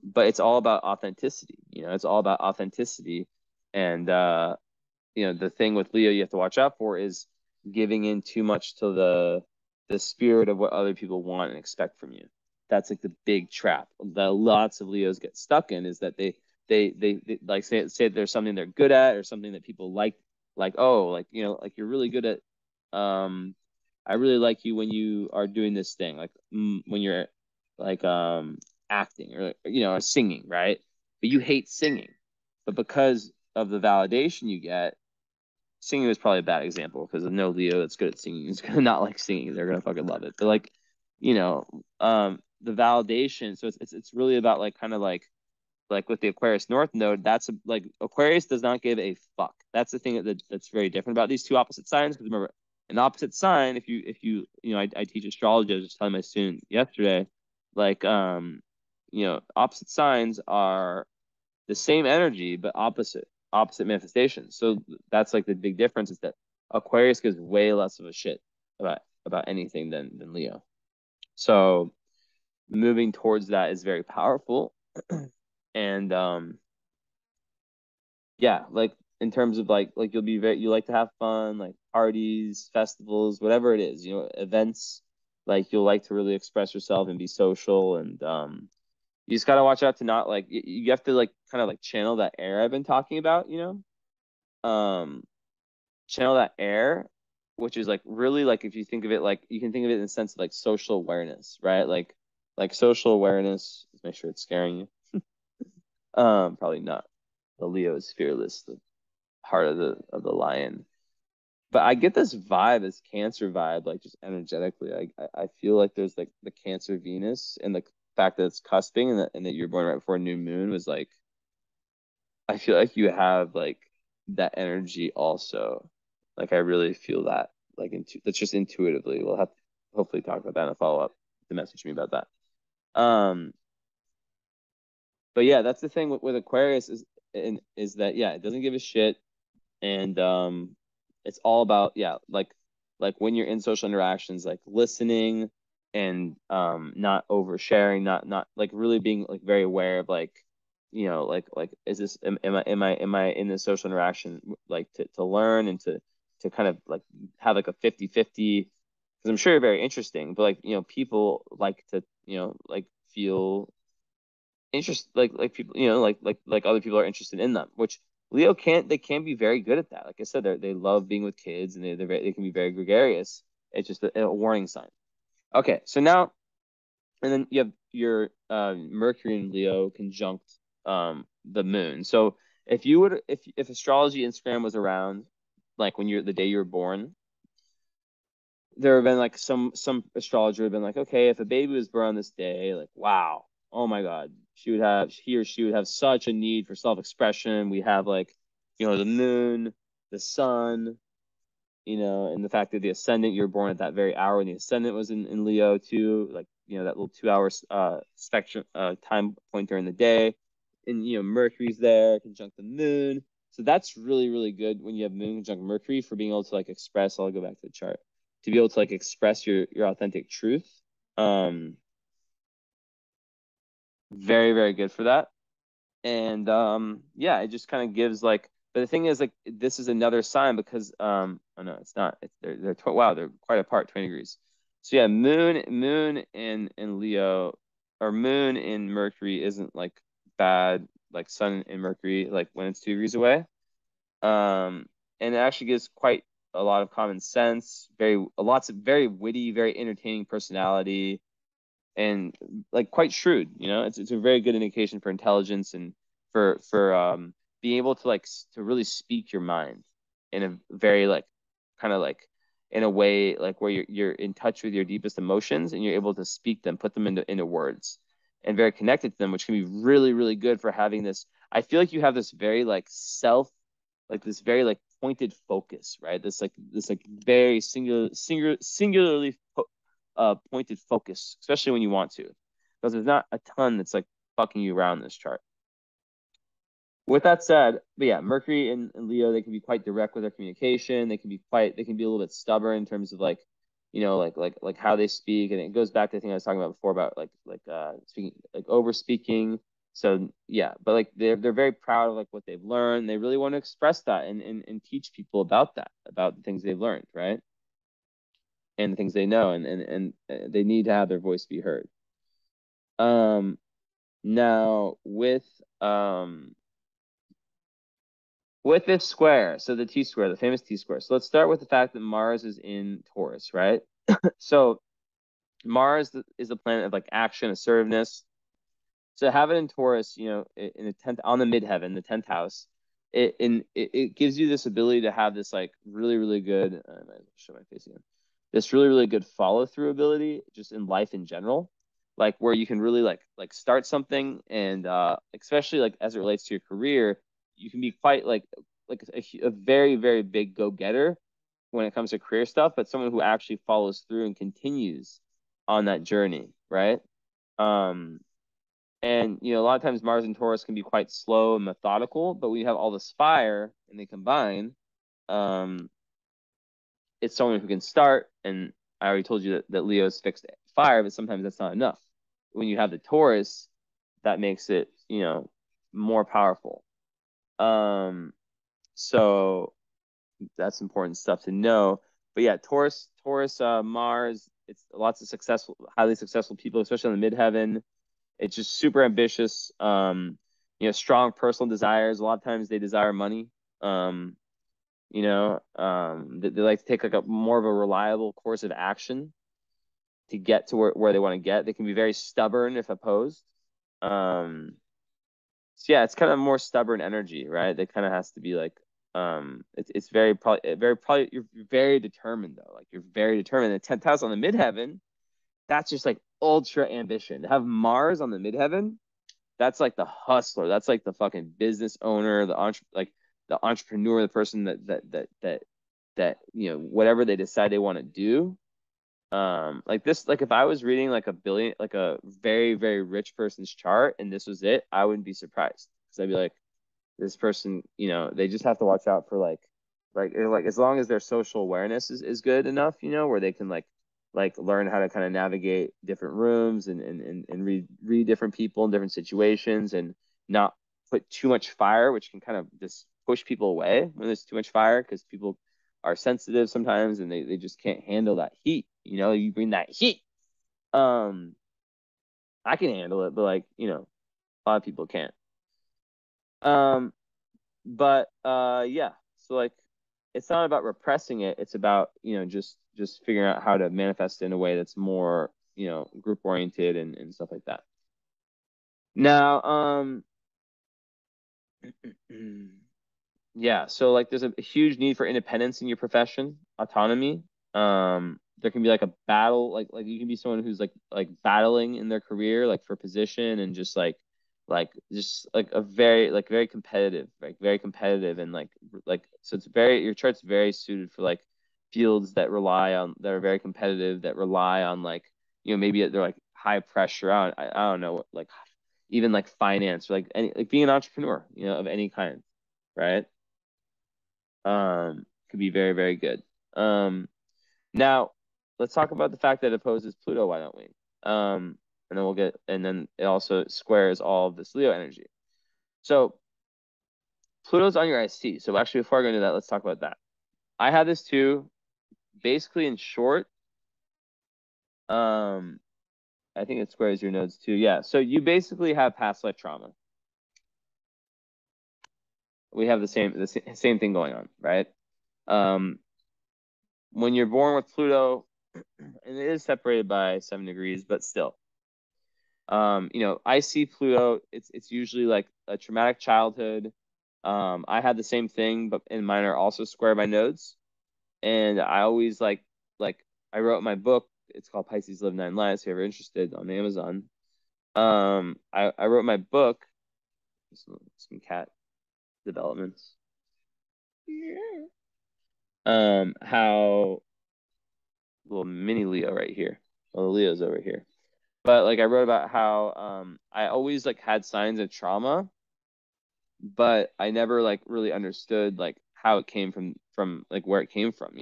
but it's all about authenticity. It's all about authenticity, and the thing with Leo you have to watch out for is giving in too much to the spirit of what other people want and expect from you. That's like the big trap that lots of Leos get stuck in, is that they like say there's something they're good at or something that people like, oh, like like you're really good at I really like you when you are doing this thing, like when you're like acting or or singing, right? But you hate singing, but because of the validation you get, singing was probably a bad example because no Leo that's good at singing is gonna not like singing. They're gonna fucking love it. But like, the validation. So it's really about like kind of like with the Aquarius North node. That's like Aquarius does not give a fuck. that's the thing that's very different about these two opposite signs. Because remember, an opposite sign, if you I teach astrology. I was just telling my student yesterday, like opposite signs are the same energy but opposite manifestations. So that's like the big difference is that Aquarius gives way less of a shit about anything than Leo. So moving towards that is very powerful. And yeah, like in terms of like you'll be you like to have fun, like parties, festivals, whatever it is, events, like you'll like to really express yourself and be social. And you just gotta watch out to not like you have to like kind of like channel that air I've been talking about, channel that air, which is like really like if you think of it like you can think of it in the sense of like social awareness, right? Like social awareness. Let's make sure it's scaring you. Probably not. The Leo is fearless, the heart of the lion. But I get this vibe, this Cancer vibe, like just energetically. I feel like there's like the Cancer Venus, and the fact that it's cusping, and that you're born right before new moon was like I feel like you have like that energy also. Like I really feel that. Like that's just intuitively. We'll have to hopefully talk about that in a follow up to message me about that. But yeah, that's the thing with Aquarius is that yeah, it doesn't give a shit. And it's all about yeah, like when you're in social interactions, like listening and not oversharing, not like really being like very aware of like like is this am I in this social interaction like to learn and to kind of like have like a 50-50, because I'm sure you're very interesting, but like people like to like feel interest like people like other people are interested in them, which Leo can't they can be very good at that. Like I said, they love being with kids, and they can be very gregarious. It's just a warning sign. Okay, so now and then you have your Mercury and Leo conjunct the moon. So if astrology Instagram was around like when you're the day you were born, there have been like some astrologer have been like, okay, if a baby was born on this day, like wow, oh my God, he or she would have such a need for self-expression. We have like, the moon, the sun, and the fact that the ascendant, you're born at that very hour when the ascendant was in Leo too, like, that little 2 hour spectrum time point during the day. And Mercury's there, conjunct the moon. So that's really, really good when you have moon conjunct Mercury for being able to like express. I'll go back to the chart to be able to like express your authentic truth. Very, very good for that. And yeah, it just kind of gives like, but the thing is like this is another sign because oh no, it's not. Wow, they're quite apart, 20 degrees. So yeah, moon in Leo, or moon in Mercury isn't like bad, like sun in Mercury, like when it's 2 degrees away. And it actually gives quite a lot of common sense, lots of very witty, very entertaining personality, and like quite shrewd. It's a very good indication for intelligence and for being able to like to really speak your mind in a very like kind of like in a way like where you're in touch with your deepest emotions, and you're able to speak them, put them into words, and very connected to them, which can be really, really good for having this. I feel like you have this very like this very like pointed focus, right? This like very singularly pointed focus, especially when you want to, because there's not a ton that's like fucking you around this chart. With that said, but yeah, Mercury and Leo, they can be quite direct with their communication. They can be a little bit stubborn in terms of like, like how they speak. And it goes back to the thing I was talking about before about like speaking, like over speaking. So yeah, but like they're very proud of like what they've learned. They really want to express that and teach people about that, about the things they've learned, right? And the things they know, and they need to have their voice be heard. Now with this square, so the T square, the famous T square. So let's start with the fact that Mars is in Taurus, right? So Mars is a planet of like action, assertiveness. So have it in Taurus, in the 10th, on the midheaven, the 10th house, it gives you this ability to have this like really, really good. I might show my face again. This really, really good follow through ability just in life in general, like where you can really like start something, and especially like as it relates to your career, you can be quite like like a very, very big go-getter when it comes to career stuff, but someone who actually follows through and continues on that journey, right? And a lot of times Mars and Taurus can be quite slow and methodical, but when you have all this fire and they combine, it's someone who can start. And I already told you that Leo is fixed fire, but sometimes that's not enough. When you have the Taurus, that makes it, more powerful. So that's important stuff to know. But yeah, Taurus, Mars, it's lots of highly successful people, especially on the midheaven. It's just super ambitious. Strong personal desires. A lot of times they desire money. They like to take like a more of a reliable course of action to get to where they want to get. They can be very stubborn if opposed. So yeah, it's kind of more stubborn energy, right? It kind of has to be like, it's very probably you're very determined though. Like you're very determined. The 10th house on the midheaven, that's just like ultra ambition. To have Mars on the midheaven, that's like the hustler. That's like the fucking business owner, the entrepreneur, the person that whatever they decide they want to do. Like this, like if I was reading like a very, very rich person's chart and this was it, I wouldn't be surprised because I'd be like, this person, they just have to watch out for like as long as their social awareness is good enough, where they can like learn how to kind of navigate different rooms and read different people in different situations and not put too much fire, which can kind of just push people away when there's too much fire because people are sensitive sometimes and they just can't handle that heat. You bring that heat. I can handle it, but a lot of people can't. But yeah, so like it's not about repressing it, it's about just figuring out how to manifest it in a way that's more group oriented and stuff like that. Now yeah, so like there's a huge need for independence in your profession, autonomy. There can be like a battle, like you can be someone who's like battling in their career, like for position and just like a very competitive, like very competitive and like so it's very your chart's very suited for like fields that are very competitive, that rely on like maybe they're like high pressure. I don't know, like even like finance or like any like being an entrepreneur, of any kind, right? Could be very, very good. Now let's talk about the fact that it opposes Pluto, why don't we? And then it also squares all of this Leo energy. So Pluto's on your IC. So actually, before I go into that, let's talk about that. I had this too. Basically, in short, I think it squares your nodes too. Yeah. So you basically have past life trauma. We have the same thing going on, right? When you're born with Pluto, and it is separated by 7 degrees, but still, I see Pluto. It's usually like a traumatic childhood. I had the same thing, but in mine are also square by nodes, and I always like I wrote my book. It's called Pisces Live Nine Lives. If you're ever interested, on Amazon. I wrote my book. Some cat developments. How little mini Leo right here. Well, the Leo's over here. But like I wrote about how I always like had signs of trauma, but I never like really understood like how it came from like where it came from.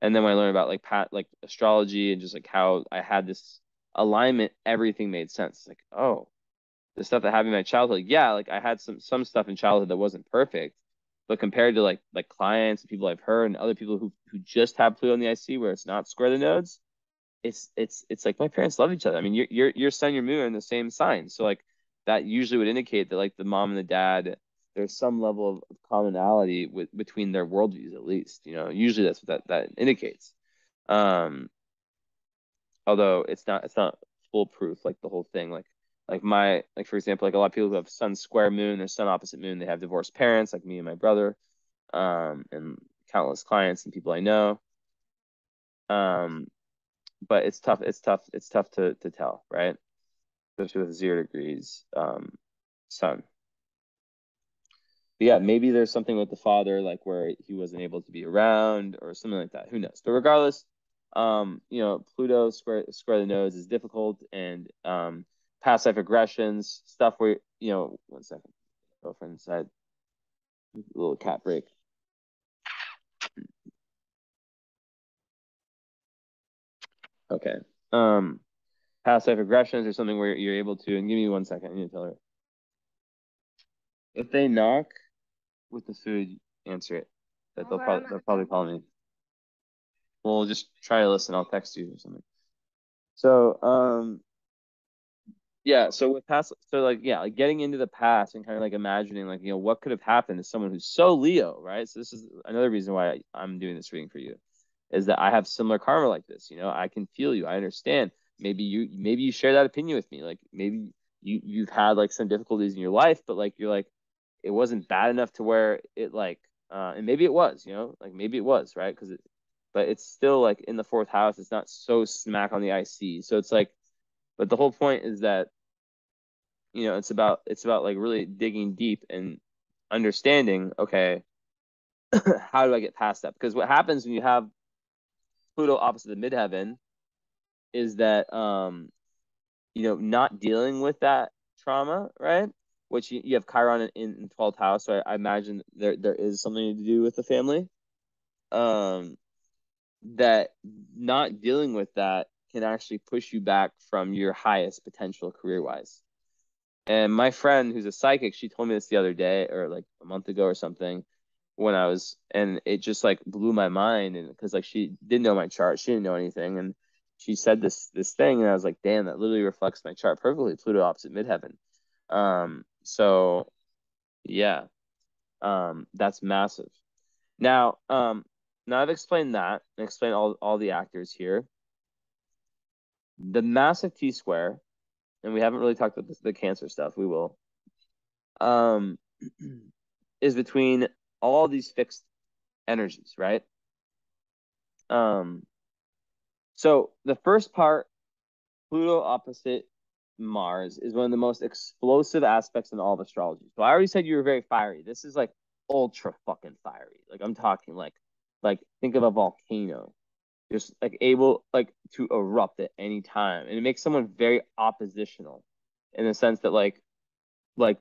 And then when I learned about like astrology and just like how I had this alignment, everything made sense. Like, oh, the stuff that happened in my childhood, yeah, like I had some stuff in childhood that wasn't perfect, but compared to like clients and people I've heard and other people who just have Pluto in the IC where it's not square the nodes, it's like my parents love each other. I mean, your sun, your moon are in the same sign, so like that usually would indicate that like the mom and the dad, there's some level of commonality between their worldviews at least. Usually that's what that indicates. Although it's not foolproof like the whole thing. Like for example, like a lot of people who have sun square moon or sun opposite moon, they have divorced parents, like me and my brother, and countless clients and people I know. But it's tough to tell, right? Especially with 0 degrees sun. But yeah, maybe there's something with the father, like where he wasn't able to be around or something like that. Who knows? But regardless, Pluto square the nose is difficult, and past life regressions, stuff where, 1 second, girlfriend inside, a little cat break. Okay. Past life regressions or something where you're able to, and give me 1 second, I need to tell her. If they knock with the food, answer it. They'll probably call me. We'll just try to listen. I'll text you or something. So, yeah, so with past, so like, yeah, like getting into the past and kind of like imagining, like, what could have happened to someone who's so Leo, right? So this is another reason why I'm doing this reading for you, is that I have similar karma like this. I can feel you. I understand. Maybe you share that opinion with me. Like maybe you've had like some difficulties in your life, but like you're like, it wasn't bad enough to where it like, and maybe it was, like maybe it was, right? But it's still like in the fourth house. It's not so smack on the IC. So it's like, but the whole point is that it's about like really digging deep and understanding, okay, how do I get past that? Because what happens when you have Pluto opposite the midheaven is that not dealing with that trauma, right? Which you have Chiron in 12th house, so I imagine there is something to do with the family. That not dealing with that can actually push you back from your highest potential career wise. And my friend who's a psychic, she told me this the other day or like a month ago or something and it just like blew my mind. And because like she didn't know my chart, she didn't know anything. And she said this thing, and I was like, damn, that literally reflects my chart perfectly. Pluto opposite midheaven. So yeah, that's massive. Now I've explained that and explained all the actors here. The massive T square, and we haven't really talked about the Cancer stuff. We will. Um, is between all these fixed energies, right? So the first part, Pluto opposite Mars, is one of the most explosive aspects in all of astrology. So I already said you were very fiery. This is like ultra fucking fiery. Like I'm talking like think of a volcano, just like able like to erupt at any time, and it makes someone very oppositional in the sense that like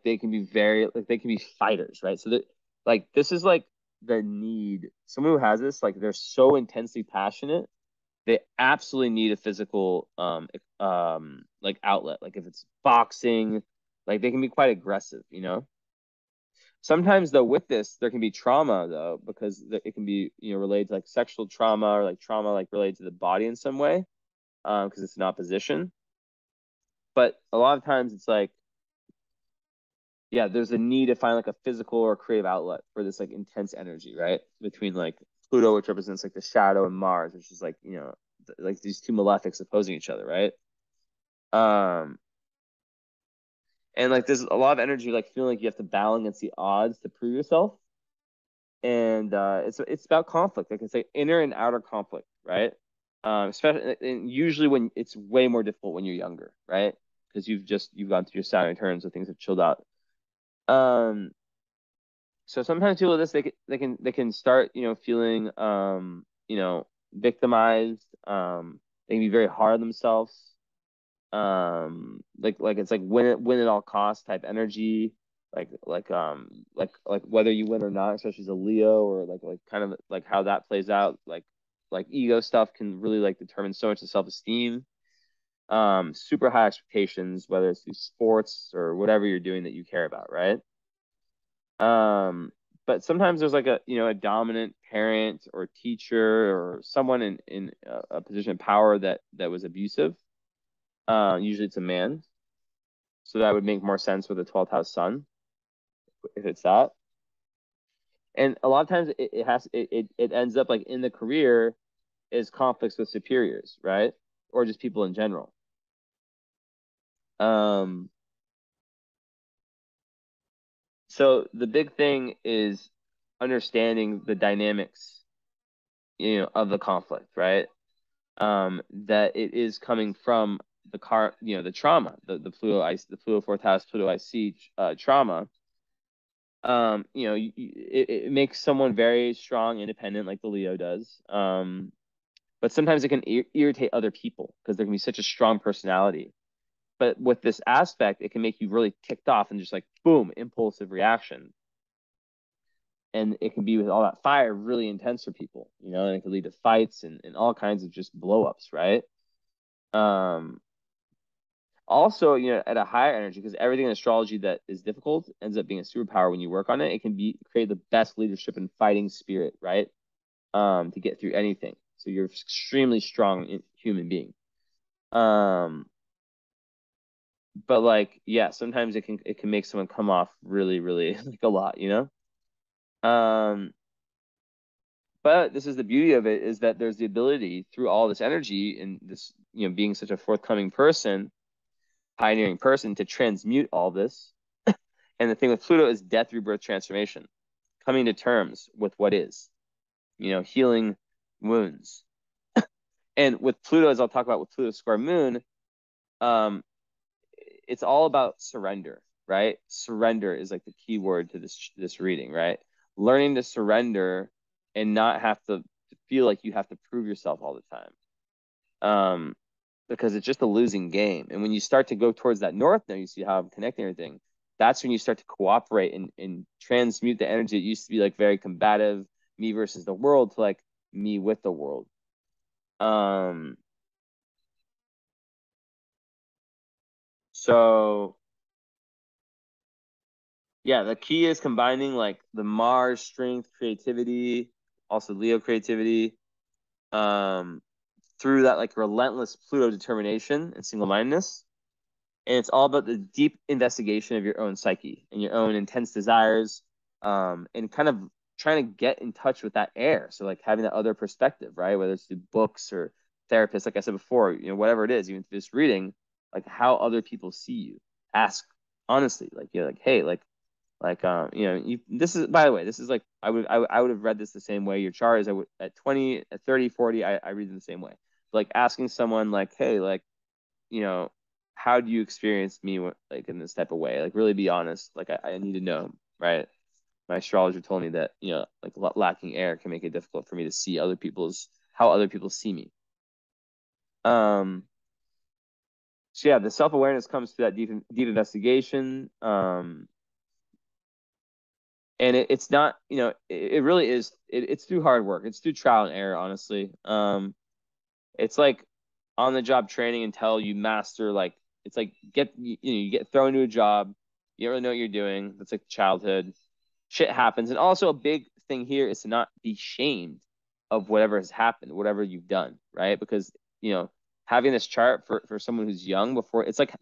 they can be very like they can be fighters, right? So that like this is like the need. Someone who has this, like they're so intensely passionate, they absolutely need a physical like outlet. Like if it's boxing, like they can be quite aggressive. Sometimes though with this there can be trauma though, because it can be related to like sexual trauma or like trauma like related to the body in some way, because it's an opposition. But a lot of times it's like, yeah, there's a need to find like a physical or creative outlet for this like intense energy, right? Between like Pluto, which represents like the shadow, and Mars, which is like, like these two malefics opposing each other, right? Um, and like there's a lot of energy, like feeling like you have to battle against the odds to prove yourself. And it's about conflict. Like it's like inner and outer conflict, right? Especially and usually when it's way more difficult when you're younger, right? Because you've gone through your Saturn return, so things have chilled out. Um, so sometimes people with this they can start feeling victimized. They can be very hard on themselves. Like it's like win at all costs type energy. Like whether you win or not, especially as a Leo, or like kind of like how that plays out. Like ego stuff can really like determine so much of self-esteem. Super high expectations, whether it's through sports or whatever you're doing that you care about, right? Um, but sometimes there's like a dominant parent or teacher or someone in a position of power that was abusive. Usually it's a man, so that would make more sense with a 12th house sun if it's that. And a lot of times it ends up like in the career is conflicts with superiors, right? Or just people in general. Um, so the big thing is understanding the dynamics, of the conflict, right? That it is coming from the trauma, the Pluto fourth house, Pluto IC trauma. You know, it makes someone very strong, independent, like the Leo does. But sometimes it can irritate other people because there can be such a strong personality. But with this aspect, it can make you really ticked off and just like boom, impulsive reaction. And it can be with all that fire really intense for people, you know, and it can lead to fights and all kinds of just blowups, right? Um, Also, you know, at a higher energy, because everything in astrology that is difficult ends up being a superpower when you work on it. It can be create the best leadership and fighting spirit, right? To get through anything. So you're extremely strong human being. Um, but like, yeah, sometimes it can make someone come off really, really like a lot, you know? But this is the beauty of it is that there's the ability through all this energy and this, you know, being such a forthcoming person, pioneering person to transmute all this. And the thing with Pluto is death, rebirth, transformation, coming to terms with what is, you know, healing wounds. And with Pluto, as I'll talk about with Pluto square moon, um, it's all about surrender, right? Surrender is like the key word to this reading, right? Learning to surrender and not have to feel like you have to prove yourself all the time. Because it's just a losing game. And when you start to go towards that north now, you see how I'm connecting everything. That's when you start to cooperate and transmute the energy that used to be like very combative, me versus the world, to like me with the world. Um, so yeah, the key is combining like the Mars strength, creativity, also Leo creativity, um, through that like relentless Pluto determination and single-mindedness. And it's all about the deep investigation of your own psyche and your own intense desires, and kind of trying to get in touch with that air. So like having that other perspective, right? Whether it's through books or therapists, like I said before, you know, whatever it is, even through this reading, like how other people see you. Ask honestly, like you're like, hey, you know, this is, by the way, this is like I would have read this the same way your chart is. I would at 20, at 30, 40, I read them the same way. Like asking someone like, hey, like, you know, how do you experience me like in this type of way? Like really be honest. Like I need to know, right? My astrologer told me that, you know, like lacking air can make it difficult for me to see how other people see me. Um, so yeah, the self-awareness comes through that deep investigation. And it's not, you know, it really is, it's through hard work. It's through trial and error, honestly. It's like on the job training until you master, like it's like you get thrown into a job, you don't really know what you're doing. That's like childhood. Shit happens. And also a big thing here is to not be shamed of whatever has happened, whatever you've done, right? Because, you know, having this chart for someone who's young before, it's like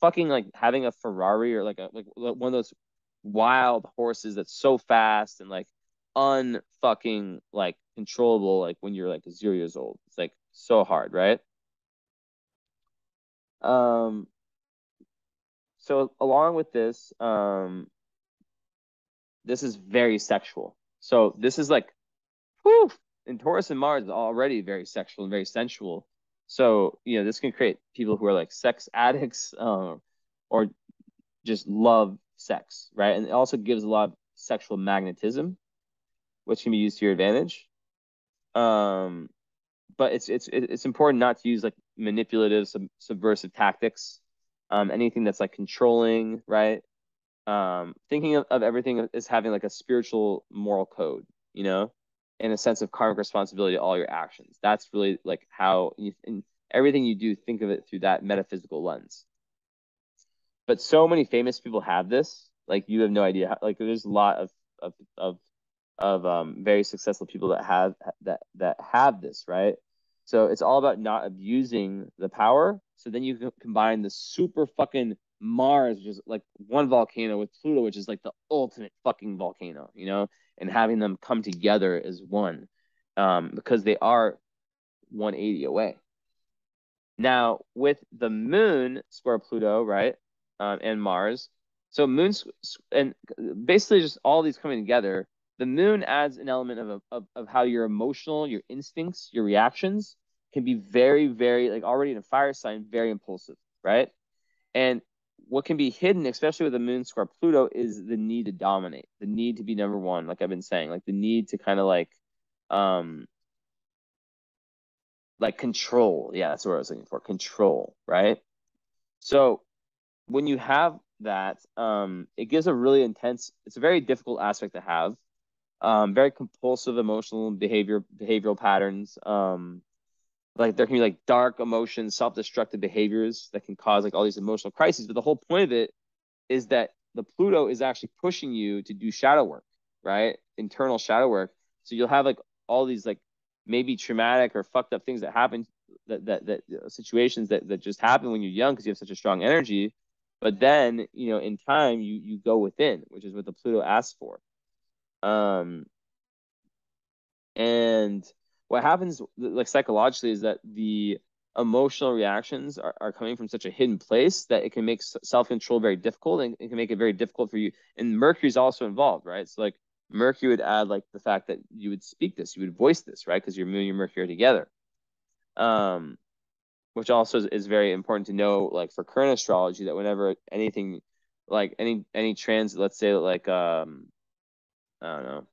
fucking like having a Ferrari or like one of those wild horses that's so fast and like unfucking like controllable, like when you're like 0 years old. It's like so hard, right? Um, so along with this, this is very sexual. So this is like, whew, and Taurus and Mars is already very sexual and very sensual. So, you know, this can create people who are like sex addicts, or just love sex, right? And it also gives a lot of sexual magnetism, which can be used to your advantage. Um, but it's important not to use like manipulative, subversive tactics. Anything that's like controlling, right? Thinking of everything as having like a spiritual moral code, you know, and a sense of karmic responsibility to all your actions. That's really like how you, in everything you do, think of it through that metaphysical lens. But so many famous people have this, like you have no idea how, like there's a lot of of very successful people that have this, right? So it's all about not abusing the power. So then you can combine the super fucking Mars, which is like one volcano, with Pluto, which is like the ultimate fucking volcano, you know, and having them come together as one, because they are 180 away. Now, with the moon square Pluto, right, and Mars, so moons and basically just all these coming together, the moon adds an element of how your emotional, your instincts, your reactions can be very, very, like already in a fire sign, very impulsive, right? And what can be hidden, especially with the moon square Pluto, is the need to dominate, the need to be number one, like I've been saying, like the need to kind of like control. Yeah, that's what I was looking for. Control, right? So when you have that, it gives a really intense, it's a very difficult aspect to have. Very compulsive emotional behavioral patterns. Like there can be like dark emotions, self-destructive behaviors that can cause like all these emotional crises. But the whole point of it is that the Pluto is actually pushing you to do shadow work, right? Internal shadow work. So you'll have like all these like maybe traumatic or fucked up things that happen, that situations that just happen when you're young because you have such a strong energy. But then, in time you go within, which is what the Pluto asks for. Um, and what happens like psychologically is that the emotional reactions are coming from such a hidden place that it can make self-control very difficult, and it can make it very difficult for you. And Mercury's also involved, right? So like Mercury would add like the fact that you would speak this, you would voice this, right? Because your moon and your Mercury are together. Which also is very important to know, like for current astrology, that whenever anything like any transit, let's say like I don't know,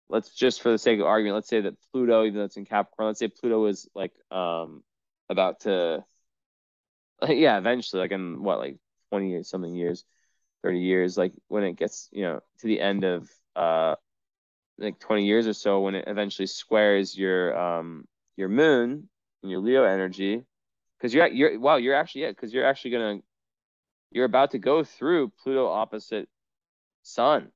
let's just for the sake of argument, let's say that Pluto, even though it's in Capricorn, let's say Pluto is like about to yeah, eventually, like in what, like 20 something years, 30 years, like when it gets, to the end of like 20 years or so, when it eventually squares your moon and your Leo energy, because you're actually, yeah, because you're about to go through Pluto opposite Sun.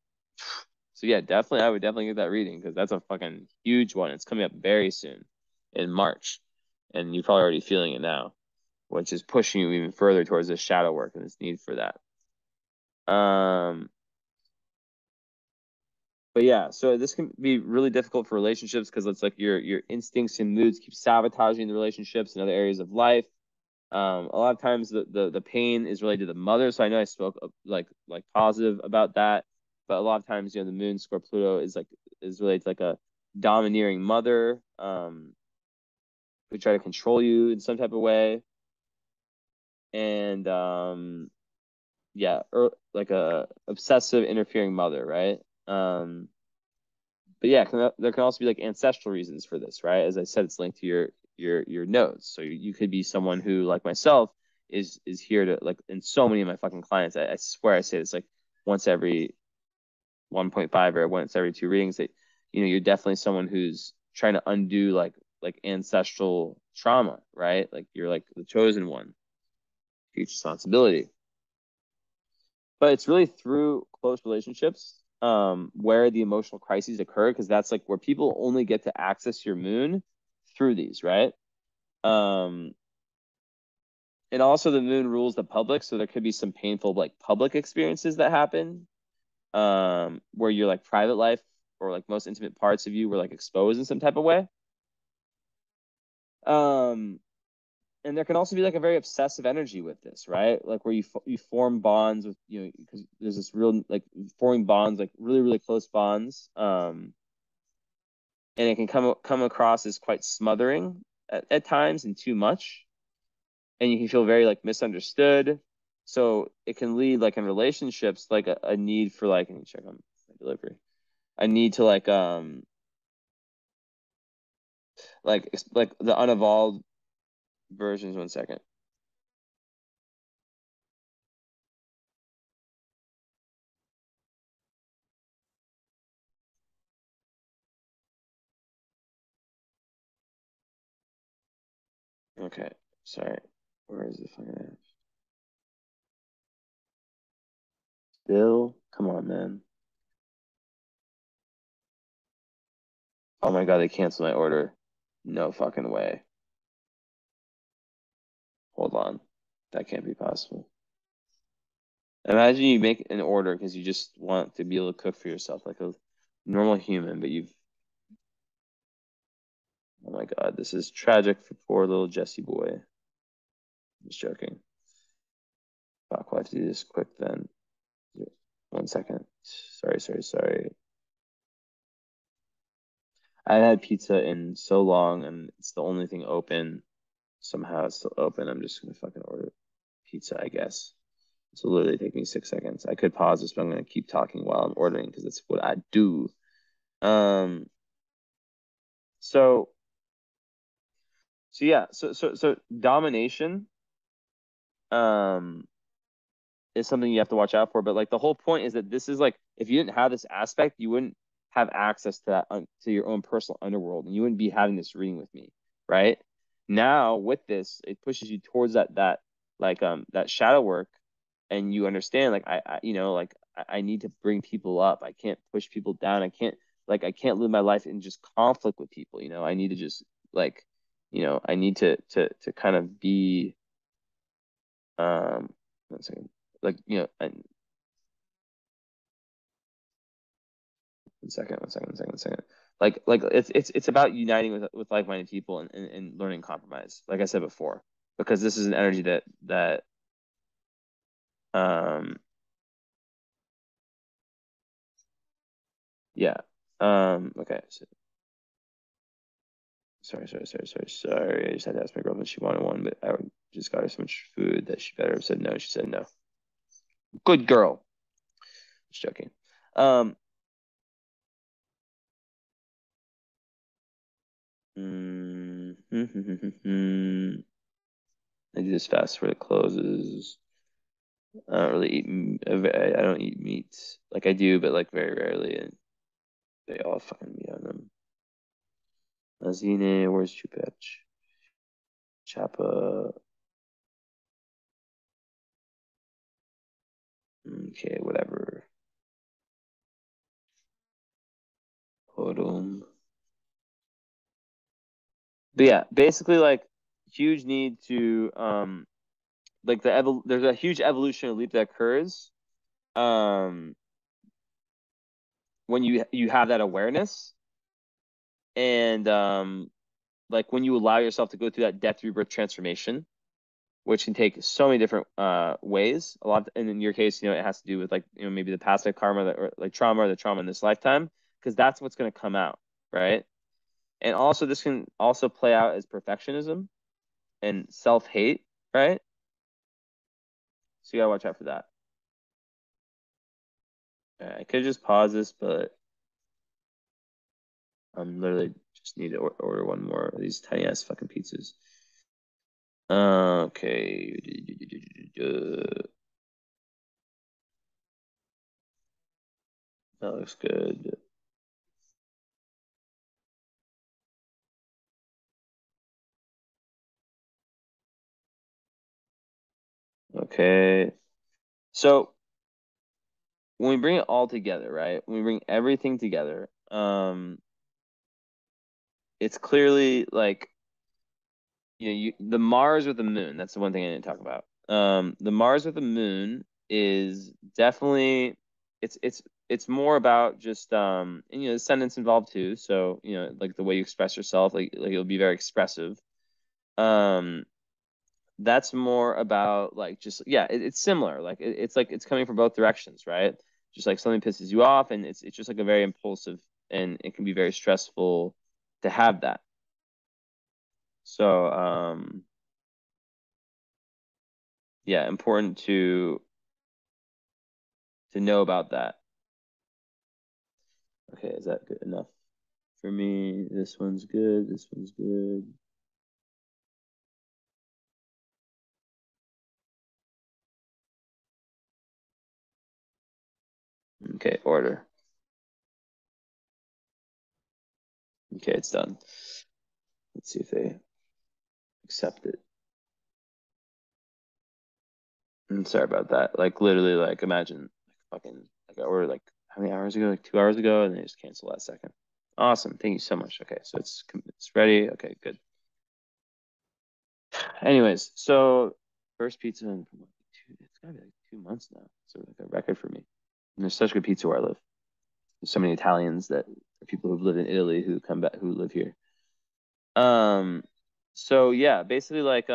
So yeah, definitely, I would definitely get that reading because that's a fucking huge one. It's coming up very soon in March, and you're probably already feeling it now, which is pushing you even further towards this shadow work and this need for that. But yeah, so this can be really difficult for relationships because it's like your instincts and moods keep sabotaging the relationships in other areas of life. A lot of times the pain is related to the mother. So I know I spoke like positive about that, but a lot of times, the moon square Pluto is related to like a domineering mother, who try to control you in some type of way. And yeah, or like a obsessive interfering mother, right? But yeah, there can also be like ancestral reasons for this, right? As I said, it's linked to your nodes. So you could be someone who, like myself, is here to, like, in so many of my fucking clients, I swear I say it's like once every 1.5 or once every two readings, that you're definitely someone who's trying to undo like ancestral trauma, right? Like you're like the chosen one, huge responsibility. But it's really through close relationships, where the emotional crises occur, because that's like where people only get to access your moon through these, right? Um, and also the moon rules the public, so there could be some painful like public experiences that happen, where your like private life or like most intimate parts of you were like exposed in some type of way. Um, and there can also be like a very obsessive energy with this, right? Like where you form bonds with, because there's this real like forming bonds, like really really close bonds, and it can come across as quite smothering at times and too much, and you can feel very like misunderstood. So it can lead like in relationships like a need for like, let me check on my delivery, a need to like the unevolved versions. 1 second. Okay, sorry. Where is the fucking app? Still, come on, man. Oh my God, they canceled my order. No fucking way. Hold on. That can't be possible. Imagine you make an order because you just want to be able to cook for yourself like a normal human, but oh my God, this is tragic for poor little Jesse boy. I'm just joking. Fuck, we'll have to do this quick then. 1 second. Sorry. I haven't had pizza in so long and it's the only thing open. Somehow it's still open. I'm just gonna fucking order pizza, I guess. So literally take me 6 seconds. I could pause this, but I'm going to keep talking while I'm ordering because that's what I do. So yeah, so domination is something you have to watch out for. But like the whole point is that this is like, if you didn't have this aspect, you wouldn't have access to that to your own personal underworld, and you wouldn't be having this reading with me, right? Now with this, it pushes you towards that like that shadow work, and you understand like I need to bring people up. I can't push people down. I can't live my life in just conflict with people. I need to just like, I need to kind of be one second. Like, and one second. Like it's about uniting with like-minded people and learning compromise. Like I said before, because this is an energy that um yeah. Okay. So, sorry. I just had to ask my girlfriend if she wanted one, but I just got her so much food that she better have said no. She said no. Good girl. Just joking. I do this fast before it closes. I don't really eat. I don't eat meat. Like I do, but like very rarely, and they all have fucking meat on them. Lazine, where's Chupach? Chapa. Okay, whatever. Hodum. But yeah, basically like huge need to like there's a huge evolutionary leap that occurs um when you have that awareness, and like when you allow yourself to go through that death rebirth transformation, which can take so many different ways. A lot, and in your case, it has to do with like maybe the past life karma or like trauma or the trauma in this lifetime, because that's what's going to come out, right? And also this can also play out as perfectionism and self-hate, right? So you gotta watch out for that. I could just pause this, but I'm literally just need to order one more of these tiny ass fucking pizzas. Okay. That looks good. Okay. So when we bring it all together, right? When we bring everything together, it's clearly like the Mars with the moon. That's the one thing I didn't talk about. The Mars with the moon is definitely it's more about just and ascendants involved too. So like the way you express yourself, like you'll be very expressive. Um, that's more about like just it's similar. Like it's like it's coming from both directions, right? Just like something pisses you off, and it's just like a very impulsive, and it can be very stressful to have that. So yeah, important to know about that. Okay, is that good enough for me? This one's good. This one's good. Okay, order. Okay, it's done. Let's see if they accept it. Sorry about that. Like literally, like imagine like fucking like I ordered like how many hours ago? Like 2 hours ago, and they just canceled last second. Awesome. Thank you so much. Okay, so it's ready. Okay, good. Anyways, so first pizza in it's gotta be like 2 months now. So like a record for me. And there's such good pizza where I live. There's so many Italians that are people who've lived in Italy who come back who live here. Um, so yeah, basically like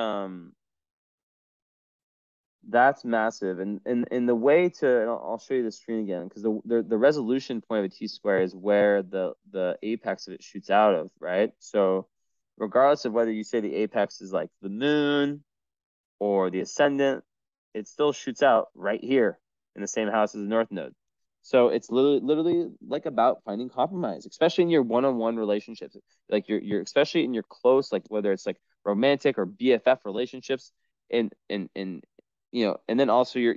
that's massive, and the way to and I'll show you the screen again because the resolution point of a T-square is where the apex of it shoots out of, right? So regardless of whether you say the apex is like the moon or the ascendant, it still shoots out right here in the same house as the North Node. So it's literally like about finding compromise, especially in your one-on-one relationships. Like you're especially in your close, like whether it's like romantic or BFF relationships, and and then also your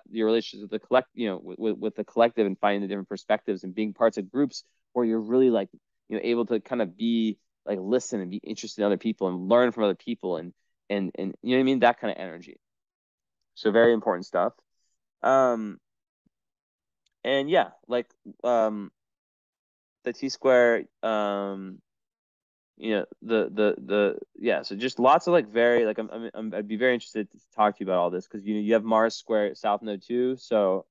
relationships with the with the collective, and finding the different perspectives and being parts of groups where you're really like able to kind of be like listen and be interested in other people and learn from other people, and you know what I mean, that kind of energy. So very important stuff. Um, and yeah, like the T square, the yeah. So just lots of like very like I'd be very interested to talk to you about all this because you have Mars square South Node too. So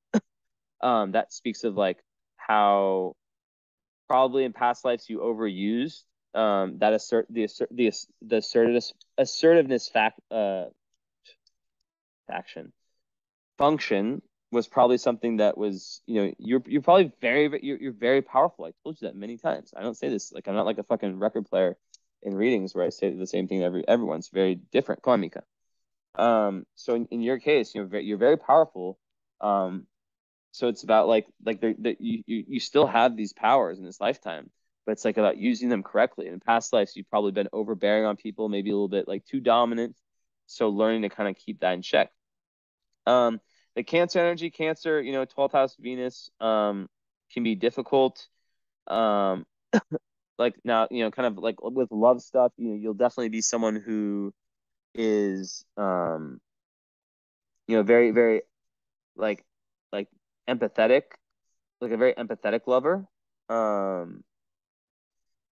that speaks of like how probably in past lives you overused that assertiveness faction function was probably something that was you're probably you're very powerful. I told you that many times. I don't say this like I'm not like a fucking record player in readings where I say the same thing everyone's very different. Come on, Mika. So in your case, you're very powerful. So it's about like you still have these powers in this lifetime, but it's like about using them correctly. In past lives, you've probably been overbearing on people, maybe a little bit like too dominant. So learning to kind of keep that in check. Um, the Cancer energy, Cancer, 12th house Venus, can be difficult. Um, like now, kind of like with love stuff, you'll definitely be someone who is, very, very like, like empathetic, like a very empathetic lover. Um,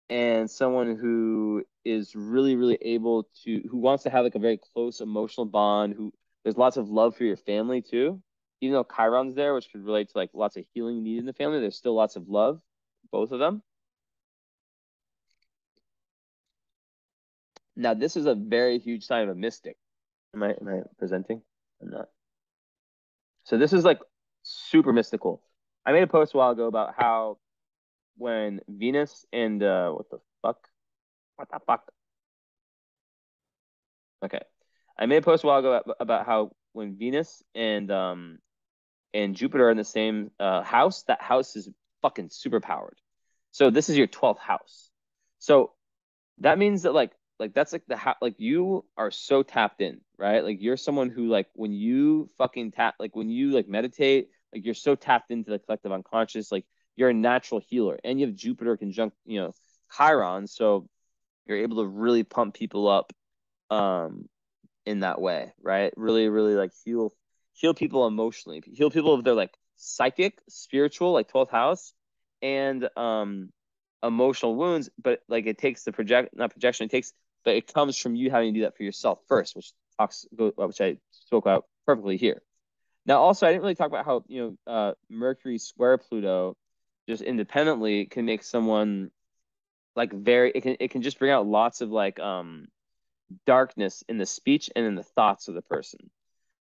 and someone who is really, really able to, who wants to have like a very close emotional bond, who there's lots of love for your family too. Even though Chiron's there, which could relate to like lots of healing needed in the family, there's still lots of love, both of them. Now, this is a very huge sign of a mystic. Am I presenting? I'm not. So this is like super mystical. I made a post a while ago about how when Venus and what the fuck? What the fuck? Okay. I made a post a while ago about how when Venus and Jupiter are in the same house, that house is fucking super powered. So this is your 12th house. So that means that like that's like like you are so tapped in, right? Like you're someone who like when you fucking tap like when you like meditate, like you're so tapped into the collective unconscious, like you're a natural healer. And you have Jupiter conjunct, Chiron, so you're able to really pump people up in that way, right? Really, really like heal people emotionally, heal people if they're like psychic, spiritual, like 12th house, and emotional wounds. But like it takes the not projection, it takes, but it comes from you having to do that for yourself first, which I spoke about perfectly here. Now, also, I didn't really talk about how Mercury square Pluto just independently can make someone like very it can just bring out lots of like darkness in the speech and in the thoughts of the person.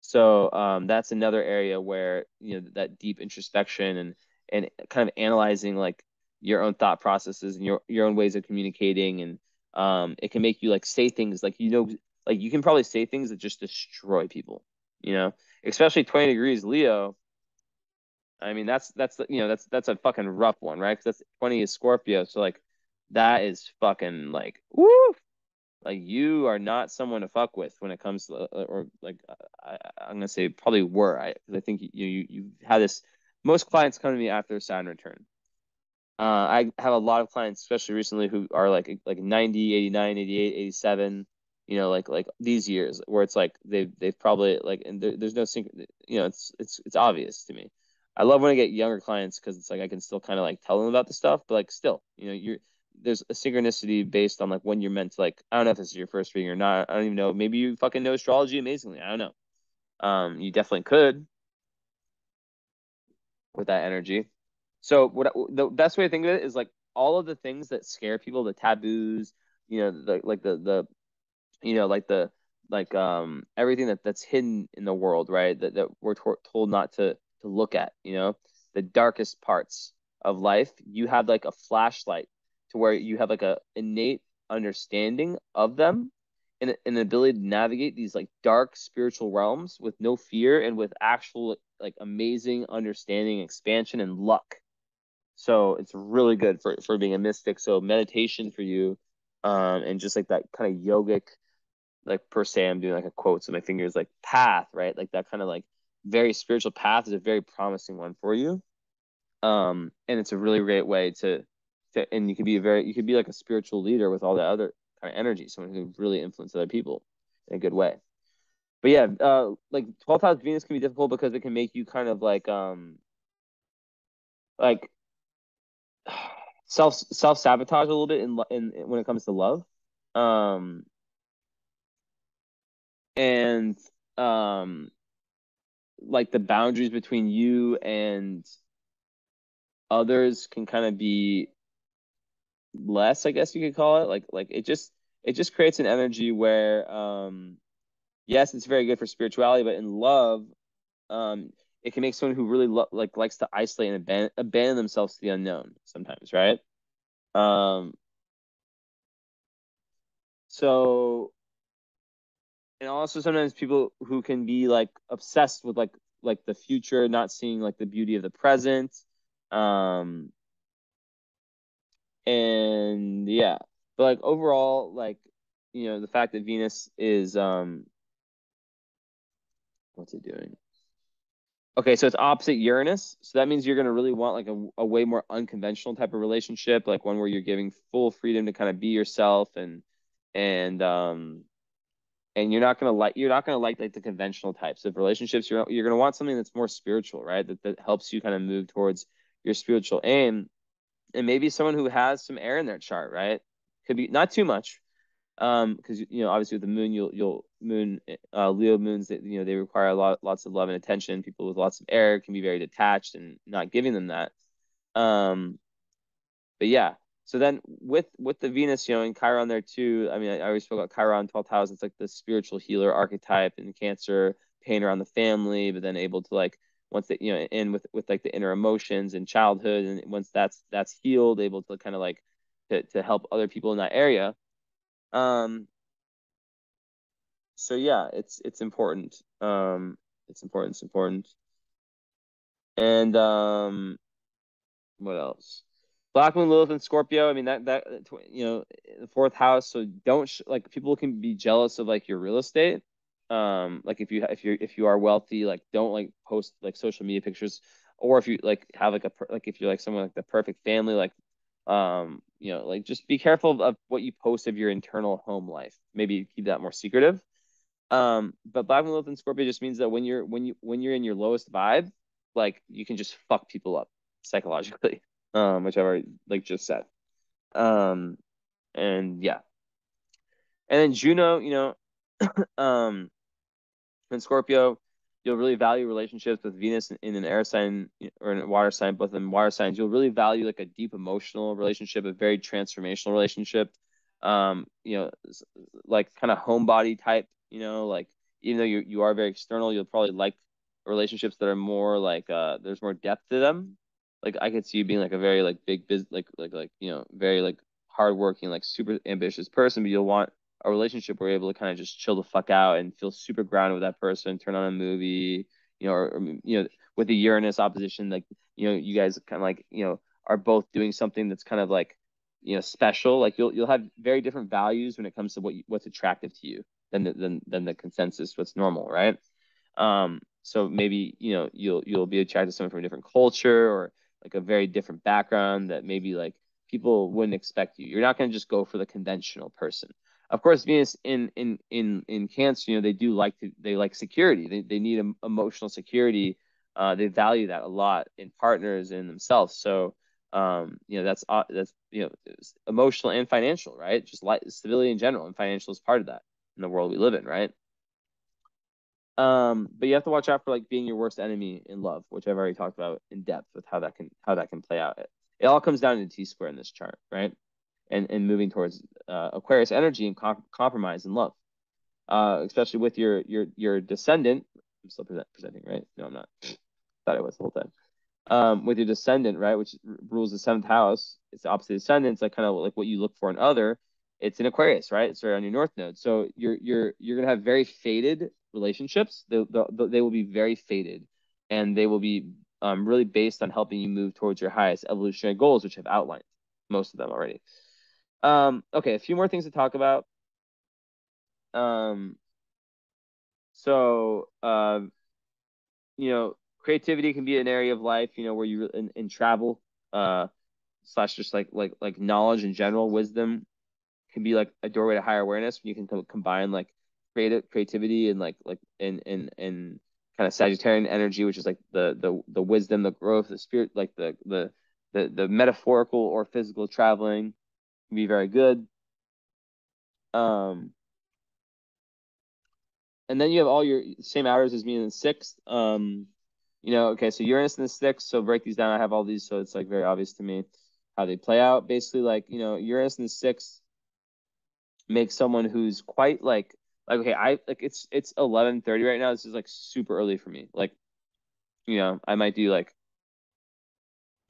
So that's another area where that deep introspection and kind of analyzing like your own thought processes and your own ways of communicating, and it can make you like say things like like you can probably say things that just destroy people, especially 20 degrees Leo. I mean that's a fucking rough one, right? Because that's 20 is Scorpio, so like that is fucking like woo. Like you are not someone to fuck with when it comes to, or like I'm gonna say probably were, because I think you had this. Most clients come to me after Saturn return. I have a lot of clients, especially recently, who are like 90, 89, 88, 87. Like these years where it's like they've probably like, and there's no sync. It's obvious to me. I love when I get younger clients because it's like I can still kind of like tell them about the stuff, but like still, there's a synchronicity based on like when you're meant to, like, I don't know if this is your first reading or not. I don't even know. Maybe you fucking know astrology amazingly. I don't know. You definitely could with that energy. So the best way to think of it is like all of the things that scare people, the taboos, like everything that's hidden in the world, right? That we're told not to look at, the darkest parts of life. You have like a flashlight to where you have like a innate understanding of them, an ability to navigate these like dark spiritual realms with no fear and with actual like amazing understanding, expansion, and luck. So it's really good for being a mystic. So meditation for you, and just like that kind of yogic, like per se, I'm doing like a quote, so my fingers like path, right? Like that kind of like very spiritual path is a very promising one for you. And it's a really great way and you could be you could be like a spiritual leader with all the other kind of energy, someone who can really influence other people in a good way. But yeah, like 12th house Venus can be difficult because it can make you kind of like self sabotage a little bit in when it comes to love, um, and um, like the boundaries between you and others can kind of be less, I guess you could call it. Like it just creates an energy where yes, it's very good for spirituality, but in love, um, it can make someone who really likes to isolate and abandon themselves to the unknown sometimes, right? Um, so and also sometimes people who can be like obsessed with like the future, not seeing like the beauty of the present. Um, and yeah, but like overall, like the fact that Venus is what's it doing? Okay, so it's opposite Uranus. So that means you're going to really want like a way more unconventional type of relationship, like one where you're giving full freedom to kind of be yourself and and you're not going to like the conventional types of relationships. You're going to want something that's more spiritual, right? That helps you kind of move towards your spiritual aim, and maybe someone who has some air in their chart, right? Could be not too much, because obviously with the moon, you'll moon Leo moons that they require lots of love and attention. People with lots of air can be very detached and not giving them that. um but yeah, so then with the Venus, and Chiron there too. I mean, I always spoke about Chiron 12th house. It's like the spiritual healer archetype in Cancer, pain around the family, but then able to like once that in with like the inner emotions and childhood, and once that's healed, able to kind of like to help other people in that area. um so yeah, it's important. It's important. And what else? Black Moon, Lilith, and Scorpio. I mean the fourth house. So don't like people can be jealous of like your real estate. Like if you are wealthy, like don't like post like social media pictures, or if you like have like like if you're like someone like the perfect family, like like just be careful of what you post of your internal home life. Maybe keep that more secretive. But Black Lilith and Scorpio just means that when you're in your lowest vibe, like you can just fuck people up psychologically, which I've already like just said. Um, and yeah, and then Juno, um, and Scorpio, you'll really value relationships with Venus in an air sign or in a water sign, both in water signs. You'll really value like a deep emotional relationship, a very transformational relationship. Like kind of homebody type, like even though you are very external, you'll probably like relationships that are more like there's more depth to them. Like I could see you being like a very like big business very like hardworking, like super ambitious person, but you'll want a relationship where you're able to kind of just chill the fuck out and feel super grounded with that person, turn on a movie, or with the Uranus opposition, like, you guys kind of like, are both doing something that's kind of like, special. Like you'll have very different values when it comes to what's attractive to you than the consensus, what's normal, right? So maybe, you'll be attracted to someone from a different culture or like a very different background that maybe like people wouldn't expect you. You're not going to just go for the conventional person. Of course, Venus in Cancer, they like security. They need emotional security. They value that a lot in partners and themselves. So that's emotional and financial, right? Just like stability in general, and financial is part of that in the world we live in, right? But you have to watch out for like being your worst enemy in love, which I've already talked about in depth with how that can play out. It all comes down to T-square in this chart, right? And moving towards Aquarius energy and compromise and love, especially with your descendant. I'm still presenting, right? No, I'm not. Thought I was the whole time. With your descendant, right, which rules the seventh house. It's the opposite descendant. It's like kind of like what you look for in other. it's in Aquarius, right? It's right on your North Node. So you're gonna have very faded relationships. They will be very faded, and they will be really based on helping you move towards your highest evolutionary goals, which I've outlined most of them already. Okay, a few more things to talk about. So creativity can be an area of life, where you in travel, slash just like knowledge in general, wisdom can be like a doorway to higher awareness when you can combine like creativity and and kind of Sagittarian energy, which is like the wisdom, the growth, the spirit, like the metaphorical or physical traveling can be very good. And then you have all your same hours as me in the sixth. Okay, so Uranus in the sixth. So break these down. I have all these, so it's like very obvious to me how they play out. Basically, like Uranus in the sixth makes someone who's quite okay, I like it's 11:30 right now. This is like super early for me. Like, I might do like,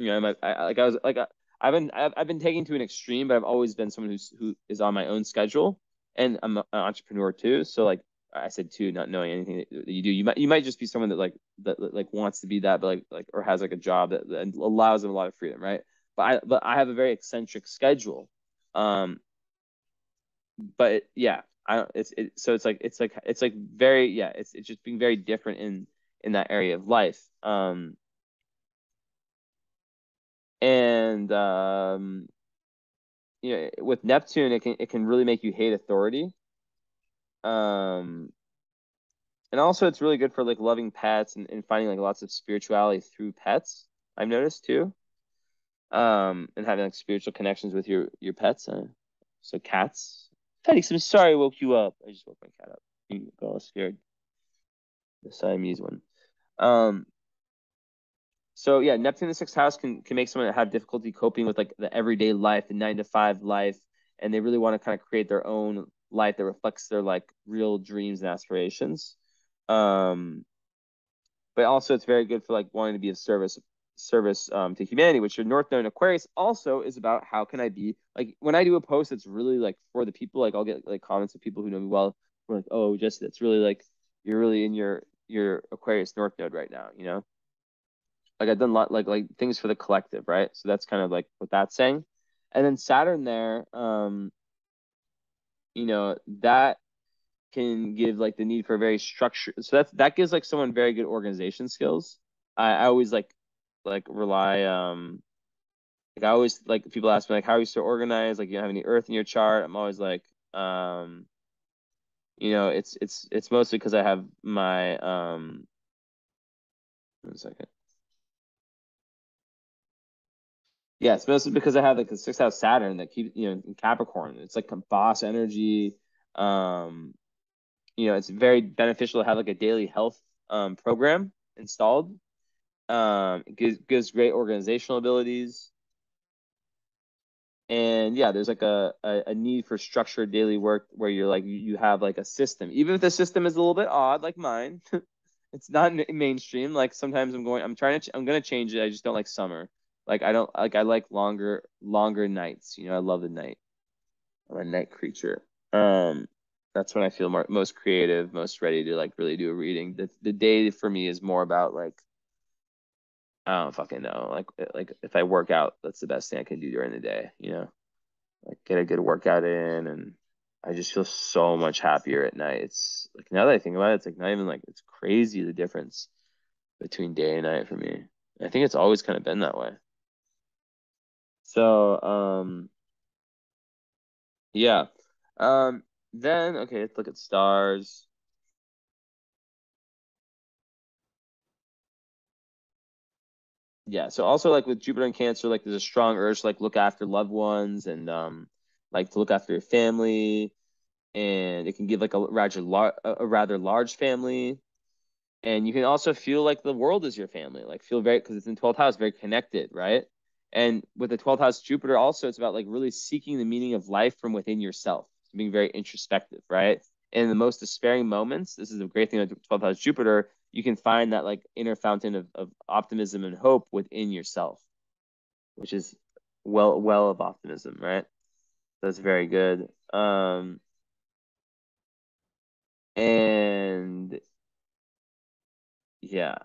I might like I was like I've been taking to an extreme, but I've always been someone who is on my own schedule, and I'm an entrepreneur too. So like I said too, not knowing anything that you do, you might just be someone that wants to be that, but or has like a job that allows them a lot of freedom, right? But I have a very eccentric schedule. But yeah, I don't. So it's like very, yeah. It's just being very different in that area of life. And with Neptune, it can really make you hate authority. And also it's really good for like loving pets and finding like lots of spirituality through pets. I've noticed too. And having like spiritual connections with your pets. So cats. Felix, I'm sorry I woke you up. I just woke my cat up. You got all scared. The Siamese one. Um, so yeah, Neptune in the sixth house can make someone have difficulty coping with like the everyday life, the 9 to 5 life, and they really want to kind of create their own life that reflects their like real dreams and aspirations. Um, but also it's very good for like wanting to be of service to humanity, which your North Node in Aquarius also is about how can I be like when I do a post that's really like for the people, like I'll get like comments of people who know me well, who are like, oh, just that's really like you're really in your Aquarius North Node right now, like I've done a lot like things for the collective, right? So that's kind of like what that's saying. And then Saturn there, that can give like the need for very structured. So that gives like someone very good organization skills. I always like rely like I always like people ask me like how are you so organized? Like you don't have any earth in your chart. I'm always like it's mostly because I have my 1 second. Yeah, it's mostly because I have like the sixth house Saturn that keeps in Capricorn. It's like a boss energy. Um, it's very beneficial to have like a daily health program installed. It gives great organizational abilities. And yeah, there's like a need for structured daily work where you're like you have like a system. Even if the system is a little bit odd, like mine, it's not mainstream. Like sometimes I'm gonna change it. I just don't like summer. Like I like longer nights. I love the night. I'm a night creature. That's when I feel most creative, most ready to like really do a reading. The day for me is more about like I don't fucking know. Like if I work out, that's the best thing I can do during the day. Like get a good workout in, and I just feel so much happier at night. It's like now that I think about it, it's like not even like it's crazy the difference between day and night for me. I think it's always kind of been that way. So yeah. Then okay, let's look at stars. Yeah, so also like with Jupiter and Cancer, like there's a strong urge to like look after loved ones and like to look after your family, and it can give like a rather large family. And you can also feel like the world is your family, like feel very, because it's in 12th house, very connected, right? And with the 12th house Jupiter, also it's about like really seeking the meaning of life from within yourself, being very introspective, right? And in the most despairing moments, this is a great thing about 12th house Jupiter, you can find that like inner fountain of optimism and hope within yourself, which is well of optimism, right? That's very good. And yeah,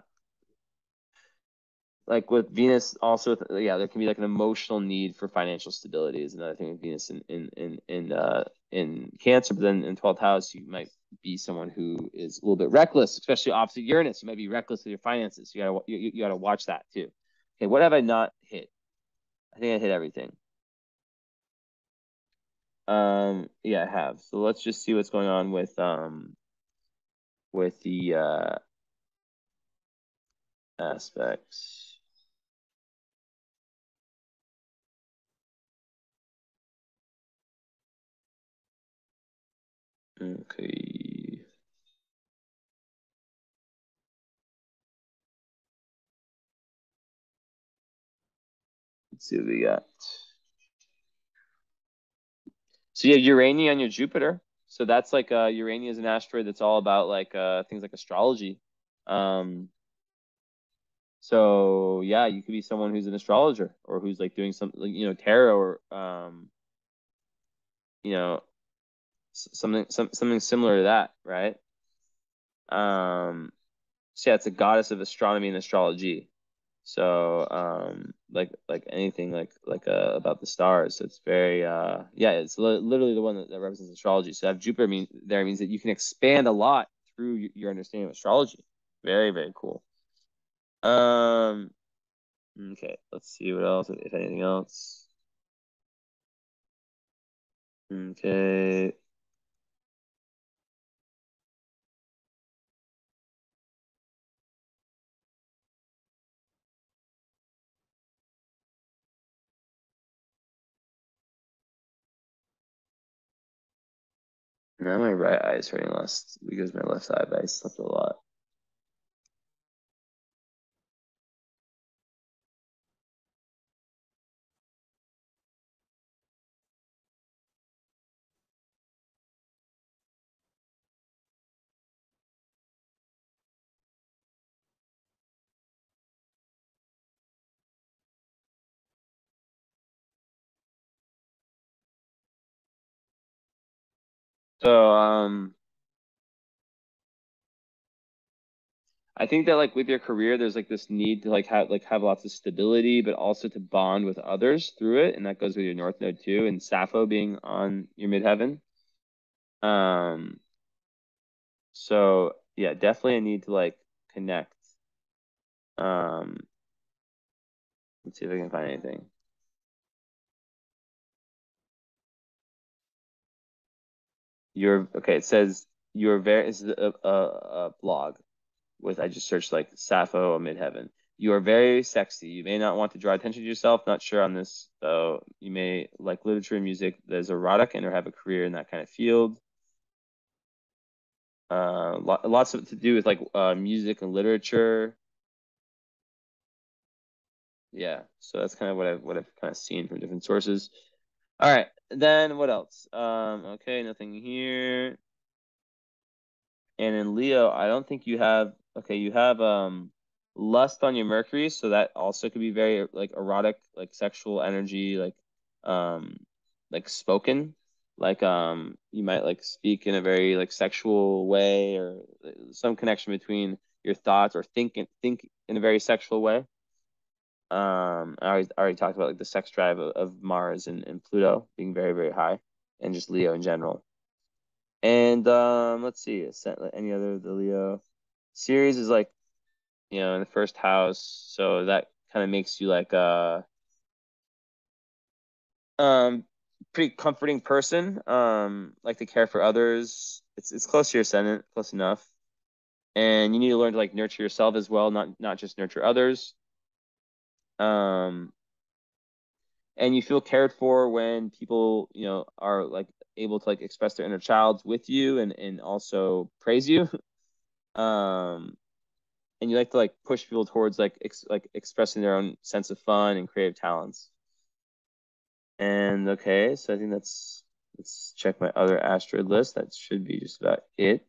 like with Venus also, yeah, there can be like an emotional need for financial stability is another thing with Venus in Cancer. But then in 12th house, you might be someone who is a little bit reckless, especially opposite Uranus. You might be reckless with your finances. You gotta watch that too. Okay, what have I not hit? I think I hit everything. Yeah, I have. So let's just see what's going on with the aspects. Okay. Let's see what we got. So you have Urania on your Jupiter. So that's like Urania is an asteroid that's all about like things like astrology. Um, so yeah, you could be someone who's an astrologer or who's like doing something like, tarot or you know, something similar to that, right? So yeah, it's a goddess of astronomy and astrology. So like anything like about the stars. So it's very yeah, it's literally the one that represents astrology. So have Jupiter means that you can expand a lot through your understanding of astrology. Very, very cool. Um okay, let's see what else, if anything else. Okay. Now my right eye is hurting less because my left eye, but I slept a lot. So I think that like with your career, there's like this need to like have lots of stability, but also to bond with others through it, and that goes with your North Node too, and Sappho being on your midheaven. Um, so yeah, definitely a need to like connect. Um, let's see if I can find anything. You're okay. It says you're very. This is a blog with I just searched like Sappho or midheaven. You are very sexy. You may not want to draw attention to yourself. Not sure on this, though. You may like literature and music that is erotic and or have a career in that kind of field. Lots of to do with like music and literature. Yeah, so that's kind of what I've kind of seen from different sources. All right, then what else? Okay, nothing here. And in Leo, I don't think you have, okay, you have lust on your Mercury, so that also could be very like erotic, like sexual energy, um like spoken. Like you might like speak in a very like sexual way or some connection between your thoughts or think in a very sexual way. I already talked about like the sex drive of Mars and Pluto being very, very high, and just Leo in general. And let's see, any other of the Leo series is like, in the first house, so that kind of makes you like um pretty comforting person. Like to care for others. It's close to your ascendant, close enough. And you need to learn to like nurture yourself as well, not just nurture others. Um, and you feel cared for when people, are like able to like express their inner child with you and also praise you. Um, and you like to like push people towards like expressing their own sense of fun and creative talents. And okay, so I think let's check my other asteroid list. That should be just about it.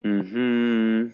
Mm-hmm.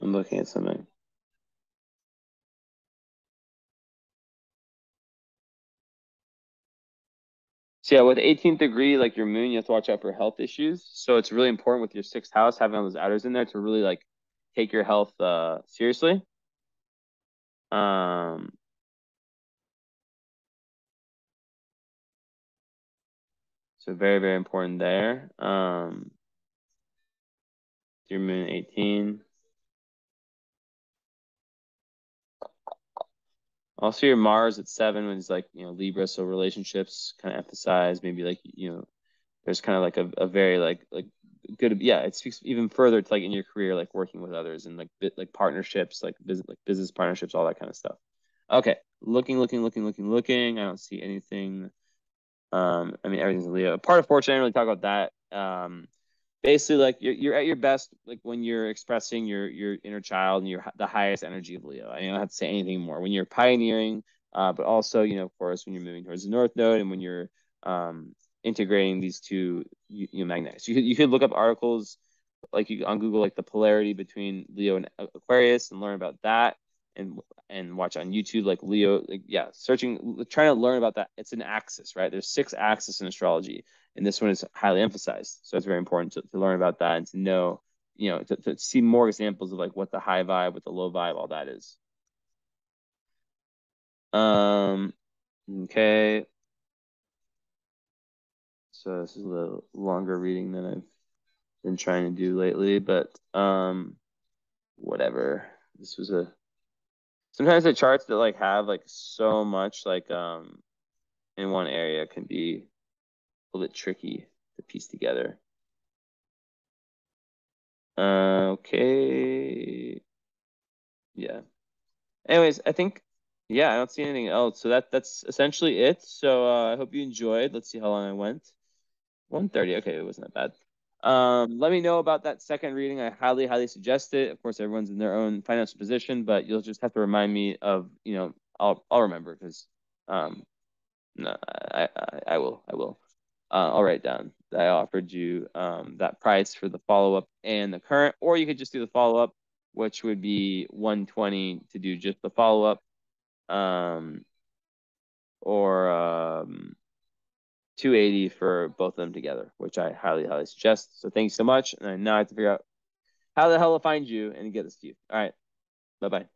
I'm looking at something. So yeah, with 18th degree, like your moon, you have to watch out for health issues. So it's really important with your sixth house, having all those outers in there to really like take your health seriously. Um, so very, very important there. Your moon 18. Also your Mars at 7, when it's like, Libra, so relationships kind of emphasize, maybe like, there's kind of like a very like good, yeah, it speaks even further to like in your career, like working with others and like partnerships, like business partnerships, all that kind of stuff. Okay, looking. I don't see anything. I mean, everything's in Leo. Part of fortune, I didn't really talk about that. Basically, like you're at your best like when you're expressing your inner child and you're the highest energy of Leo. I don't have to say anything more. When you're pioneering, but also, of course, when you're moving towards the North Node and when you're integrating these two magnets. You could look up articles like on Google, like the polarity between Leo and Aquarius, and learn about that, and watch on YouTube like Leo, like yeah, searching, trying to learn about that. It's an axis, right? There's 6 axes in astrology, and this one is highly emphasized. So it's very important to learn about that and to know, to see more examples of like what the high vibe, what the low vibe, all that is. Um, okay. So this is a little longer reading than I've been trying to do lately, but whatever. This was a sometimes the charts that like have like so much like in one area can be a little bit tricky to piece together. Okay. Yeah. Anyways, I think yeah, I don't see anything else. So that's essentially it. So I hope you enjoyed. Let's see how long I went. 1:30. Okay, it wasn't that bad. Let me know about that second reading. I highly, highly suggest it. Of course, everyone's in their own financial position, but you'll just have to remind me of, I'll remember because no, I will. I'll write down that I offered you that price for the follow-up and the current, or you could just do the follow-up, which would be 120 to do just the follow-up, um, or 280 for both of them together, which I highly, highly suggest. So thanks so much. And now I have to figure out how the hell to find you and get this to you. All right. Bye-bye.